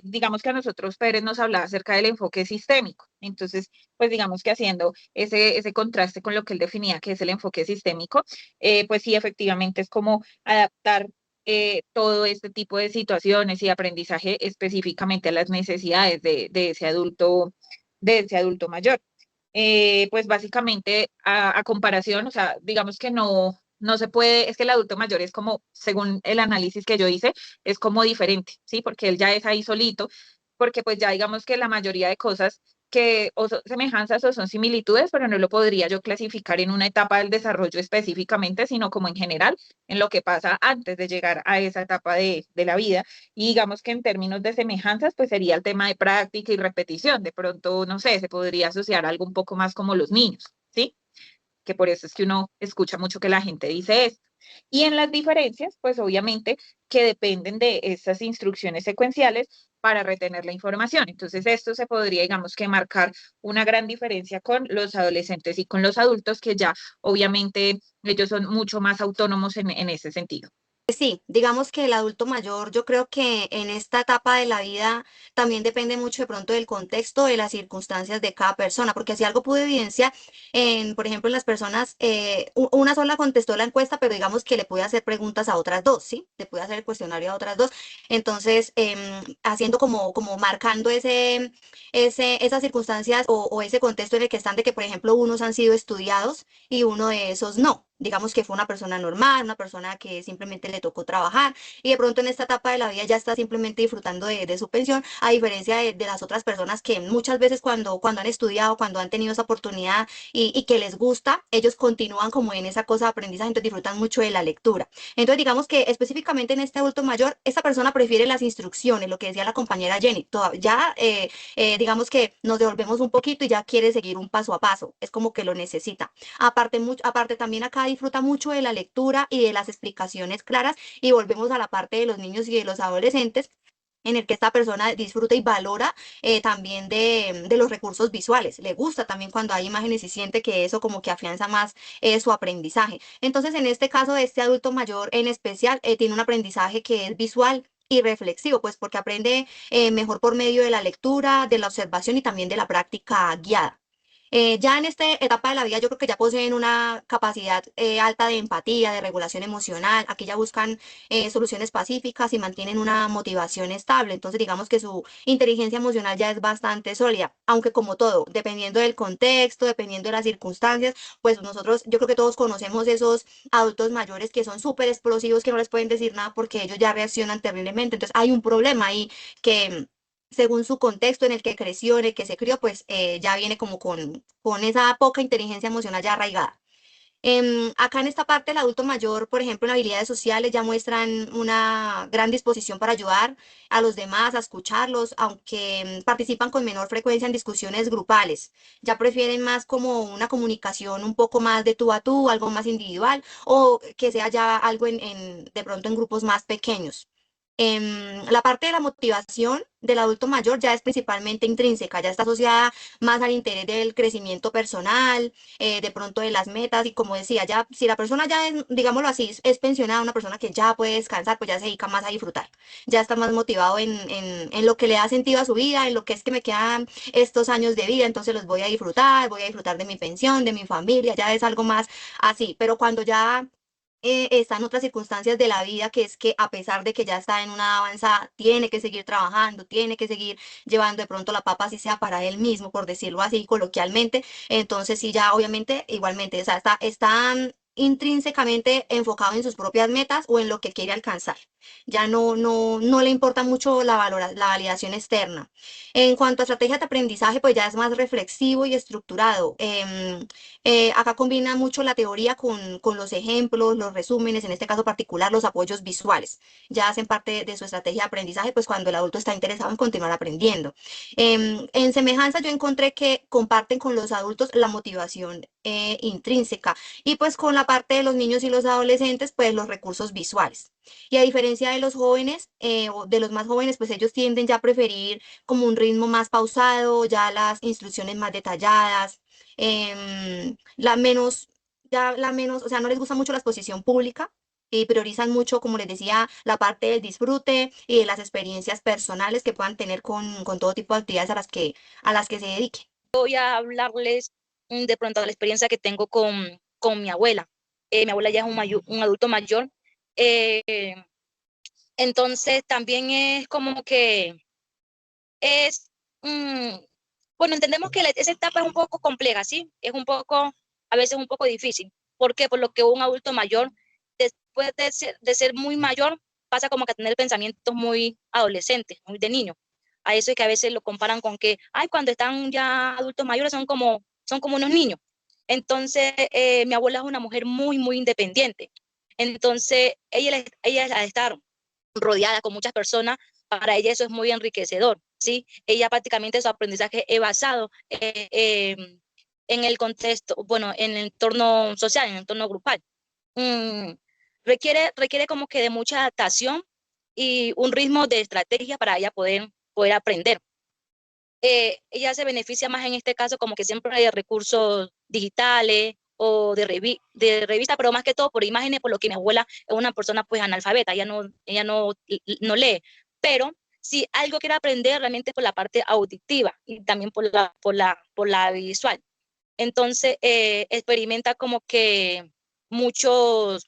Digamos que a nosotros Pérez nos hablaba acerca del enfoque sistémico. Entonces, pues digamos que haciendo ese contraste con lo que él definía que es el enfoque sistémico, pues sí, efectivamente es como adaptar todo este tipo de situaciones y aprendizaje específicamente a las necesidades de ese adulto mayor. Pues básicamente a comparación, o sea, digamos que no se puede, es que el adulto mayor es como, según el análisis que yo hice, es como diferente, ¿sí? Porque él ya es ahí solito, porque pues ya digamos que la mayoría de cosas que o son semejanzas o son similitudes, pero no lo podría yo clasificar en una etapa del desarrollo específicamente, sino como en general, en lo que pasa antes de llegar a esa etapa de la vida. Y digamos que en términos de semejanzas, pues sería el tema de práctica y repetición. De pronto, no sé, se podría asociar algo un poco más como los niños, ¿sí? Que por eso es que uno escucha mucho que la gente dice esto. Y en las diferencias, pues obviamente que dependen de estas instrucciones secuenciales para retener la información. Entonces, esto se podría, digamos, que marcar una gran diferencia con los adolescentes y con los adultos, que ya obviamente ellos son mucho más autónomos en ese sentido. Sí, digamos que el adulto mayor, yo creo que en esta etapa de la vida también depende mucho de pronto del contexto, de las circunstancias de cada persona, porque si algo pude evidenciar por ejemplo, en las personas, una sola contestó la encuesta, pero digamos que le pude hacer preguntas a otras dos, ¿sí? Le pude hacer el cuestionario a otras dos. Entonces, haciendo como marcando esas circunstancias o ese contexto en el que están de que, por ejemplo, unos han sido estudiados y uno de esos no. digamos que fue una persona normal, una persona que simplemente le tocó trabajar y de pronto en esta etapa de la vida ya está simplemente disfrutando de su pensión, a diferencia de las otras personas que muchas veces cuando han estudiado, cuando han tenido esa oportunidad y que les gusta, ellos continúan como en esa cosa de aprendizaje, entonces disfrutan mucho de la lectura. Entonces digamos que específicamente en este adulto mayor, esta persona prefiere las instrucciones, lo que decía la compañera Jenny, ya digamos que nos devolvemos un poquito y ya quiere seguir un paso a paso, es como que lo necesita. Aparte también acá disfruta mucho de la lectura y de las explicaciones claras y volvemos a la parte de los niños y de los adolescentes en el que esta persona disfruta y valora también de los recursos visuales. Le gusta también cuando hay imágenes y siente que eso como que afianza más su aprendizaje. Entonces, en este caso de este adulto mayor en especial, tiene un aprendizaje que es visual y reflexivo, pues porque aprende mejor por medio de la lectura, de la observación y también de la práctica guiada. Ya en esta etapa de la vida yo creo que ya poseen una capacidad alta de empatía, de regulación emocional, aquí ya buscan soluciones pacíficas y mantienen una motivación estable. Entonces digamos que su inteligencia emocional ya es bastante sólida, aunque como todo, dependiendo del contexto, dependiendo de las circunstancias, pues nosotros, yo creo que todos conocemos esos adultos mayores que son súper explosivos, que no les pueden decir nada porque ellos ya reaccionan terriblemente. Entonces hay un problema ahí que según su contexto en el que creció, en el que se crió, pues ya viene como con esa poca inteligencia emocional ya arraigada. Acá en esta parte, el adulto mayor, por ejemplo, en habilidades sociales ya muestran una gran disposición para ayudar a los demás, a escucharlos, aunque participan con menor frecuencia en discusiones grupales. Ya prefieren más como una comunicación un poco más de tú a tú, algo más individual, o que sea ya algo de pronto en grupos más pequeños. La parte de la motivación del adulto mayor ya es principalmente intrínseca, ya está asociada más al interés del crecimiento personal, de pronto de las metas y como decía, ya si la persona ya es, digámoslo así, es pensionada, una persona que ya puede descansar, pues ya se dedica más a disfrutar, ya está más motivado en lo que le da sentido a su vida, en lo que es que me quedan estos años de vida, entonces los voy a disfrutar de mi pensión, de mi familia, ya es algo más así, pero cuando ya está en otras circunstancias de la vida, que es que a pesar de que ya está en una avanzada, tiene que seguir trabajando, tiene que seguir llevando de pronto la papa, así sea para él mismo, por decirlo así coloquialmente. Entonces, sí, ya obviamente, igualmente, o sea, está intrínsecamente enfocado en sus propias metas o en lo que quiere alcanzar. Ya no le importa mucho la validación externa. En cuanto a estrategias de aprendizaje, pues ya es más reflexivo y estructurado. Acá combina mucho la teoría con los ejemplos, los resúmenes, en este caso particular, los apoyos visuales. Ya hacen parte de su estrategia de aprendizaje, pues cuando el adulto está interesado en continuar aprendiendo. En semejanza, yo encontré que comparten con los adultos la motivación intrínseca y pues con la parte de los niños y los adolescentes, pues los recursos visuales. Y a diferencia de los jóvenes o de los más jóvenes, pues ellos tienden ya a preferir como un ritmo más pausado, ya las instrucciones más detalladas, o sea, no les gusta mucho la exposición pública y priorizan mucho, como les decía, la parte del disfrute y de las experiencias personales que puedan tener con todo tipo de actividades a las que se dediquen. Voy a hablarles de pronto de la experiencia que tengo con mi abuela. Mi abuela ya es un adulto mayor. eh, entonces también es como que es, mm, bueno, entendemos que esa etapa es un poco compleja, ¿sí? Es un poco, a veces un poco difícil. ¿Por qué? Por lo que un adulto mayor, después de ser muy mayor, pasa como que a tener pensamientos muy adolescentes, muy de niño. A eso es que a veces lo comparan con que, ay, cuando están ya adultos mayores son como unos niños. Entonces, mi abuela es una mujer muy, muy independiente. Entonces, ella al estar rodeada con muchas personas, para ella eso es muy enriquecedor, ¿sí? Ella prácticamente su aprendizaje es basado en el contexto, bueno, en el entorno social, en el entorno grupal. Mm, requiere como que de mucha adaptación y un ritmo de estrategia para ella poder aprender. Ella se beneficia más en este caso como que siempre de recursos digitales o de revista, pero más que todo por imágenes, por lo que mi abuela es una persona pues analfabeta, ella no lee, pero si algo quiere aprender realmente por la parte auditiva y también por la visual. Entonces experimenta como que muchos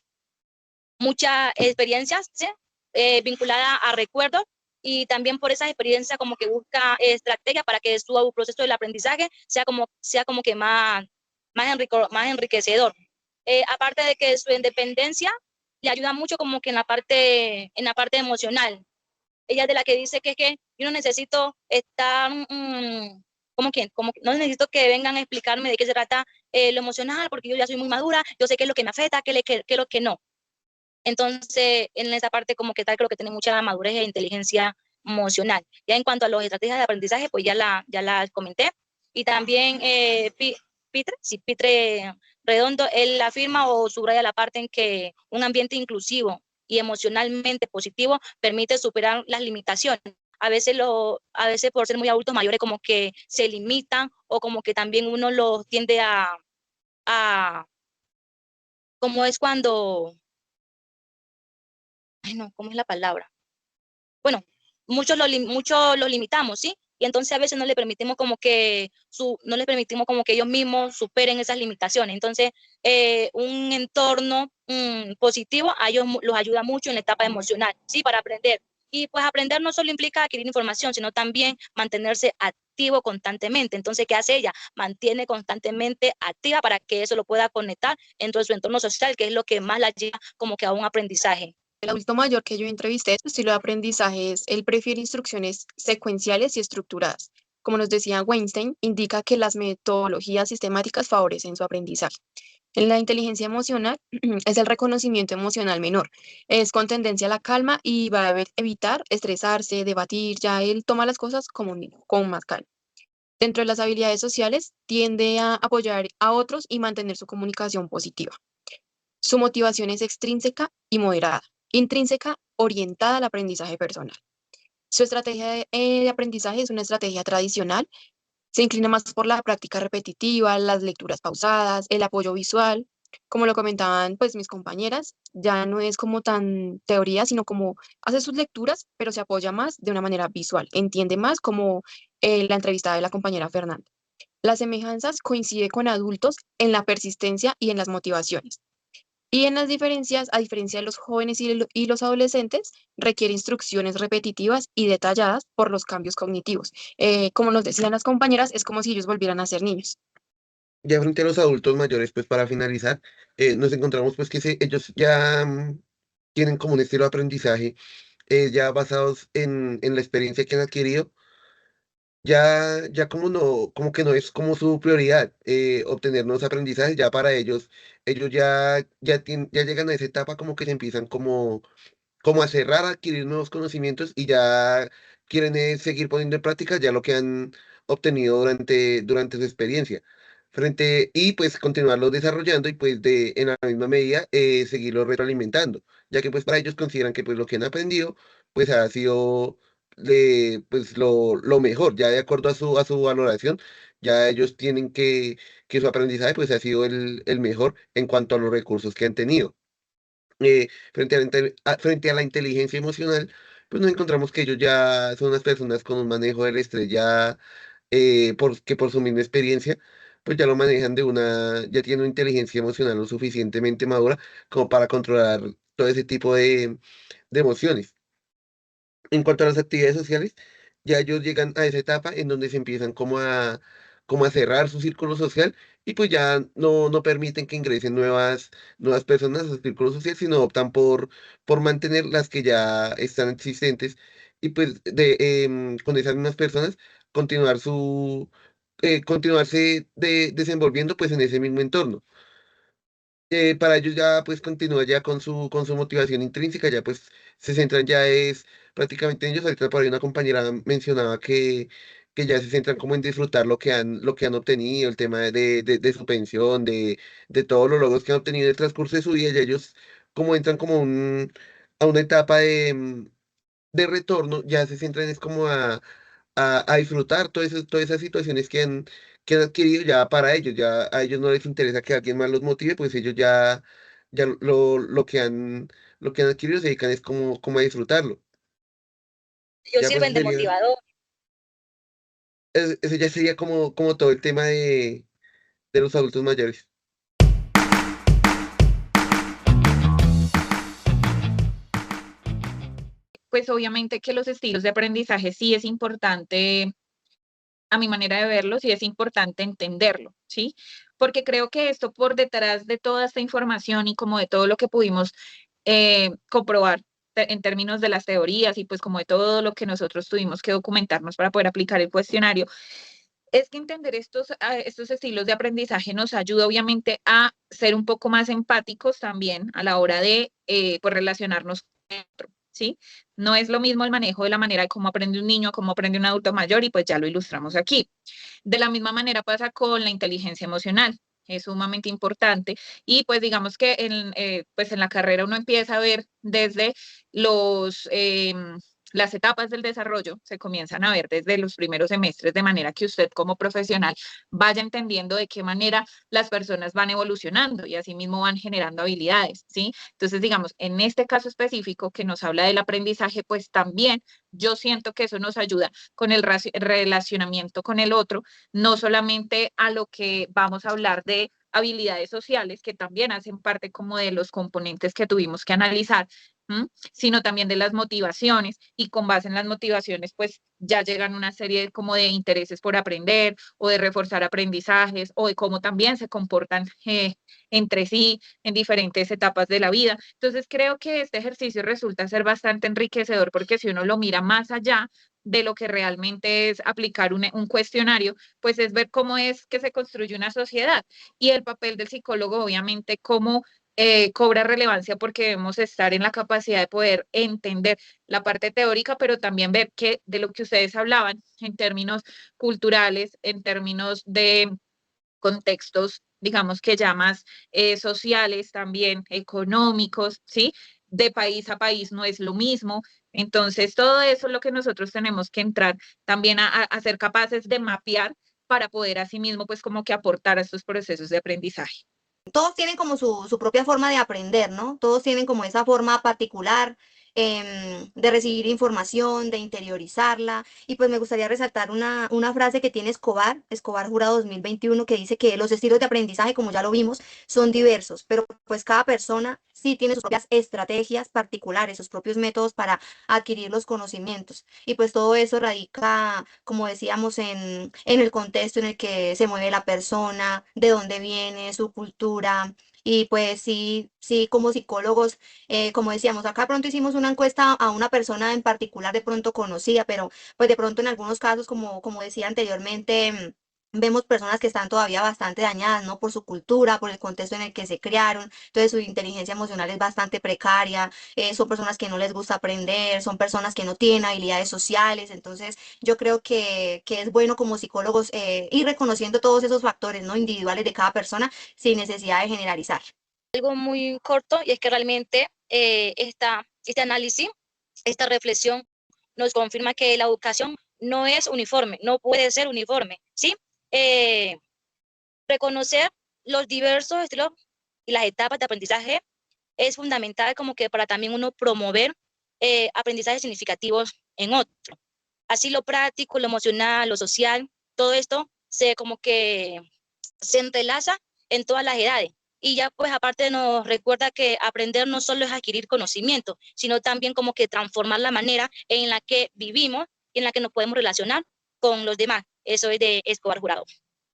muchas experiencias, ¿sí? Vinculadas a recuerdos y también por esas experiencias como que busca estrategias para que su proceso del aprendizaje sea como que más enriquecedor. aparte de que su independencia le ayuda mucho como que en la parte emocional. Ella es de la que dice que es que yo no necesito estar, como que no necesito que vengan a explicarme de qué se trata lo emocional, porque yo ya soy muy madura, yo sé qué es lo que me afecta, qué es lo que no. Entonces, en esa parte como que tal, creo que tiene mucha madurez e inteligencia emocional. Ya en cuanto a las estrategias de aprendizaje, pues ya la comenté. Y también Pitre Redondo, él afirma o subraya la parte en que un ambiente inclusivo y emocionalmente positivo permite superar las limitaciones. A veces por ser muy adultos mayores como que se limitan o como que también uno los tiende a como es cuando, ay no, ¿cómo es la palabra? Bueno, muchos los limitamos, ¿sí? Y entonces a veces no les permitimos como que ellos mismos superen esas limitaciones. Entonces, un entorno positivo a ellos los ayuda mucho en la etapa emocional, ¿sí? Para aprender. Y pues aprender no solo implica adquirir información, sino también mantenerse activo constantemente. Entonces, ¿qué hace ella? Mantiene constantemente activa para que eso lo pueda conectar dentro de su entorno social, que es lo que más la lleva como que a un aprendizaje. El adulto mayor que yo entrevisté, su estilo de aprendizaje es, él prefiere instrucciones secuenciales y estructuradas. Como nos decía Weinstein, indica que las metodologías sistemáticas favorecen su aprendizaje. En la inteligencia emocional es el reconocimiento emocional menor. Es con tendencia a la calma y va a evitar estresarse, debatir. Ya él toma las cosas como un niño, con más calma. Dentro de las habilidades sociales, tiende a apoyar a otros y mantener su comunicación positiva. Su motivación es extrínseca y moderada. Intrínseca, orientada al aprendizaje personal. Su estrategia de aprendizaje es una estrategia tradicional. Se inclina más por la práctica repetitiva, las lecturas pausadas, el apoyo visual. Como lo comentaban pues mis compañeras, ya no es como tan teoría, sino como hace sus lecturas, pero se apoya más de una manera visual. Entiende más como la entrevista de la compañera Fernanda. Las semejanzas coincide con adultos en la persistencia y en las motivaciones. Y en las diferencias, a diferencia de los jóvenes y los adolescentes, requiere instrucciones repetitivas y detalladas por los cambios cognitivos. Como nos decían las compañeras, es como si ellos volvieran a ser niños. Ya frente a los adultos mayores, pues para finalizar, nos encontramos pues que ellos ya tienen como un estilo de aprendizaje ya basados en la experiencia que han adquirido, ya como no, como que no es como su prioridad obtener nuevos aprendizajes, ya para ellos ya llegan a esa etapa como que se empiezan como a cerrar, a adquirir nuevos conocimientos y ya quieren seguir poniendo en práctica ya lo que han obtenido durante su experiencia. Y pues continuarlo desarrollando y pues en la misma medida seguirlo retroalimentando, ya que pues para ellos consideran que pues lo que han aprendido pues ha sido pues lo mejor, ya de acuerdo a su valoración, ya ellos tienen que su aprendizaje pues ha sido el mejor en cuanto a los recursos que han tenido frente a la inteligencia emocional, pues nos encontramos que ellos ya son unas personas con un manejo del estrés ya, que por su misma experiencia, pues ya lo manejan ya tienen una inteligencia emocional lo suficientemente madura como para controlar todo ese tipo de emociones. En cuanto a las actividades sociales, ya ellos llegan a esa etapa en donde se empiezan como a cerrar su círculo social y pues ya no permiten que ingresen nuevas personas a su círculo social, sino optan por mantener las que ya están existentes y pues con esas mismas personas continuar continuarse desenvolviendo pues en ese mismo entorno. Para ellos ya pues continúa ya con su motivación intrínseca, ya pues se centran ya es prácticamente en ellos. Ahorita por ahí una compañera mencionaba que ya se centran como en disfrutar lo que han obtenido, el tema de su pensión, de todos los logros que han obtenido en el transcurso de su vida, y ellos como entran como a una etapa de retorno, ya se centran es como a disfrutar todas esas situaciones que han adquirido ya para ellos, ya a ellos no les interesa que alguien más los motive, pues ellos ya lo que han adquirido se dedican es como a disfrutarlo. Ellos Ya pues sirven de motivador. eso ya sería como todo el tema de los adultos mayores. Pues obviamente que los estilos de aprendizaje sí es importante a mi manera de verlo, sí es importante entenderlo, ¿sí? Porque creo que esto por detrás de toda esta información y como de todo lo que pudimos comprobar en términos de las teorías y pues como de todo lo que nosotros tuvimos que documentarnos para poder aplicar el cuestionario, es que entender estos estilos de aprendizaje nos ayuda obviamente a ser un poco más empáticos también a la hora de pues relacionarnos con el otro, ¿sí? No es lo mismo el manejo de la manera de cómo aprende un niño, cómo aprende un adulto mayor y pues ya lo ilustramos aquí. De la misma manera pasa con la inteligencia emocional. Es sumamente importante y pues digamos que pues en la carrera uno empieza a ver desde los, las etapas del desarrollo, se comienzan a ver desde los primeros semestres, de manera que usted como profesional vaya entendiendo de qué manera las personas van evolucionando y asimismo van generando habilidades, ¿sí? Entonces, digamos, en este caso específico que nos habla del aprendizaje, pues también yo siento que eso nos ayuda con el relacionamiento con el otro, no solamente a lo que vamos a hablar de habilidades sociales, que también hacen parte como de los componentes que tuvimos que analizar, sino también de las motivaciones y con base en las motivaciones pues ya llegan una serie como de intereses por aprender o de reforzar aprendizajes o de cómo también se comportan entre sí en diferentes etapas de la vida. Entonces creo que este ejercicio resulta ser bastante enriquecedor porque si uno lo mira más allá de lo que realmente es aplicar un cuestionario, pues es ver cómo es que se construye una sociedad y el papel del psicólogo, obviamente, cómo cobra relevancia porque debemos estar en la capacidad de poder entender la parte teórica, pero también ver que de lo que ustedes hablaban en términos culturales, en términos de contextos, digamos que ya más sociales, también económicos, ¿sí? De país a país no es lo mismo. Entonces, todo eso es lo que nosotros tenemos que entrar también a ser capaces de mapear para poder asimismo, pues como que aportar a estos procesos de aprendizaje. Todos tienen como su propia forma de aprender, ¿no? Todos tienen como esa forma particular de recibir información, de interiorizarla. Y pues me gustaría resaltar una frase que tiene Escobar Jurado 2021, que dice que los estilos de aprendizaje, como ya lo vimos, son diversos, pero pues cada persona sí tiene sus propias estrategias particulares, sus propios métodos para adquirir los conocimientos. Y pues todo eso radica, como decíamos, en el contexto en el que se mueve la persona, de dónde viene, su cultura. Y pues sí, sí, como psicólogos, como decíamos, acá pronto hicimos una encuesta a una persona en particular de pronto conocida, pero pues de pronto en algunos casos, como decía anteriormente, vemos personas que están todavía bastante dañadas, ¿no? Por su cultura, por el contexto en el que se crearon, entonces su inteligencia emocional es bastante precaria, son personas que no les gusta aprender, son personas que no tienen habilidades sociales, entonces yo creo que es bueno como psicólogos ir reconociendo todos esos factores, ¿no? Individuales de cada persona sin necesidad de generalizar. Algo muy corto y es que realmente este análisis, esta reflexión nos confirma que la educación no es uniforme, no puede ser uniforme, ¿sí? Eh, reconocer los diversos estilos y las etapas de aprendizaje es fundamental como que para también uno promover aprendizajes significativos en otro. Así lo práctico, lo emocional, lo social, todo esto se como que se entrelaza en todas las edades. Y ya pues aparte nos recuerda que aprender no solo es adquirir conocimiento, sino también como que transformar la manera en la que vivimos y en la que nos podemos relacionar con los demás. Eso es de Escobar Jurado.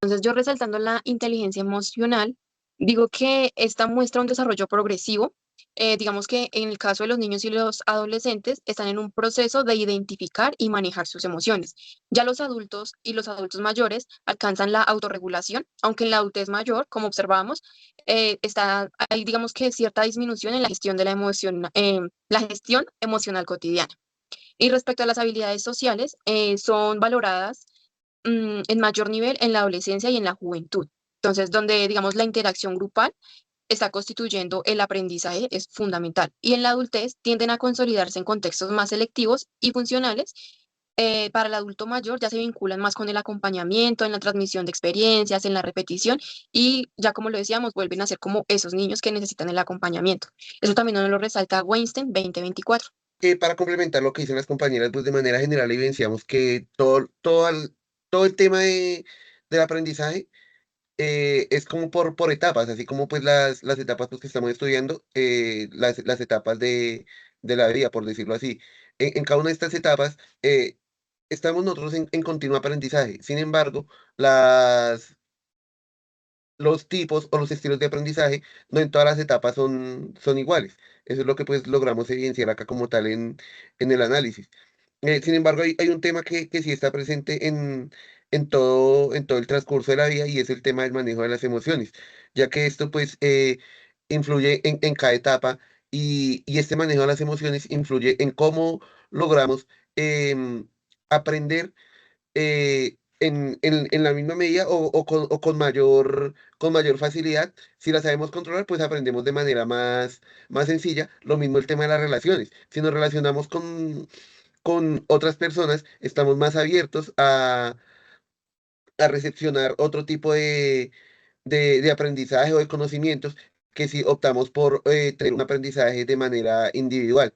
Entonces, yo resaltando la inteligencia emocional, digo que esta muestra un desarrollo progresivo. Digamos que en el caso de los niños y los adolescentes están en un proceso de identificar y manejar sus emociones. Ya los adultos y los adultos mayores alcanzan la autorregulación, aunque en la adultez mayor, como observamos, hay digamos que cierta disminución en la gestión de la gestión emocional cotidiana. Y respecto a las habilidades sociales, son valoradas en mayor nivel en la adolescencia y en la juventud. Entonces, donde, digamos, la interacción grupal está constituyendo el aprendizaje es fundamental. Y en la adultez tienden a consolidarse en contextos más selectivos y funcionales. Para el adulto mayor ya se vinculan más con el acompañamiento, en la transmisión de experiencias, en la repetición y ya como lo decíamos, vuelven a ser como esos niños que necesitan el acompañamiento. Eso también nos lo resalta Weinstein 2024. Para complementar lo que dicen las compañeras, pues de manera general evidenciamos que todo el tema del aprendizaje es como por etapas, así como pues las etapas pues, que estamos estudiando, las etapas de la vida, por decirlo así. En cada una de estas etapas, estamos nosotros en continuo aprendizaje. Sin embargo, los tipos o los estilos de aprendizaje no en todas las etapas son iguales. Eso es lo que pues logramos evidenciar acá como tal en el análisis. Sin embargo, hay un tema que sí está presente en todo el transcurso de la vida y es el tema del manejo de las emociones, ya que esto pues influye en cada etapa y este manejo de las emociones influye en cómo logramos aprender en la misma medida o con mayor facilidad. Si la sabemos controlar, pues aprendemos de manera más sencilla. Lo mismo el tema de las relaciones. Si nos relacionamos con otras personas, estamos más abiertos a recepcionar otro tipo de aprendizaje o de conocimientos que si optamos por tener un aprendizaje de manera individual.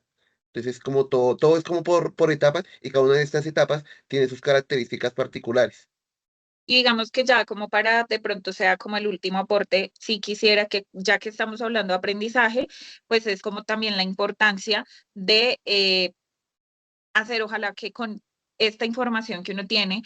Entonces, como todo es como por etapas y cada una de estas etapas tiene sus características particulares. Y digamos que ya como para de pronto sea como el último aporte, sí quisiera que ya que estamos hablando de aprendizaje, pues es como también la importancia de hacer, ojalá que con esta información que uno tiene,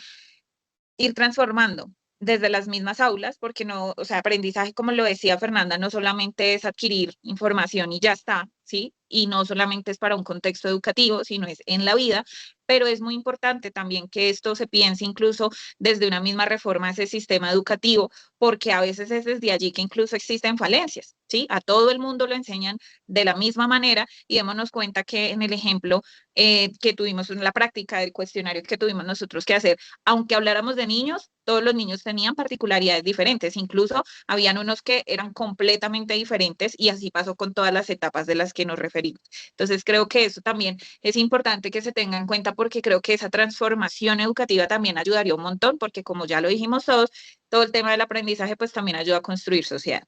ir transformando desde las mismas aulas, porque no, o sea, aprendizaje, como lo decía Fernanda, no solamente es adquirir información y ya está, ¿sí? Y no solamente es para un contexto educativo, sino es en la vida, pero es muy importante también que esto se piense incluso desde una misma reforma a ese sistema educativo, porque a veces es desde allí que incluso existen falencias, ¿sí? A todo el mundo lo enseñan de la misma manera y démonos cuenta que en el ejemplo que tuvimos en la práctica del cuestionario que tuvimos nosotros que hacer, aunque habláramos de niños, todos los niños tenían particularidades diferentes, incluso habían unos que eran completamente diferentes y así pasó con todas las etapas de las que nos referimos. Entonces creo que eso también es importante que se tenga en cuenta porque creo que esa transformación educativa también ayudaría un montón porque como ya lo dijimos todos, todo el tema del aprendizaje pues también ayuda a construir sociedad.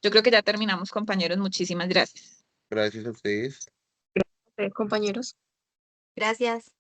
Yo creo que ya terminamos, compañeros. Muchísimas gracias. Gracias a ustedes. Compañeros. Gracias.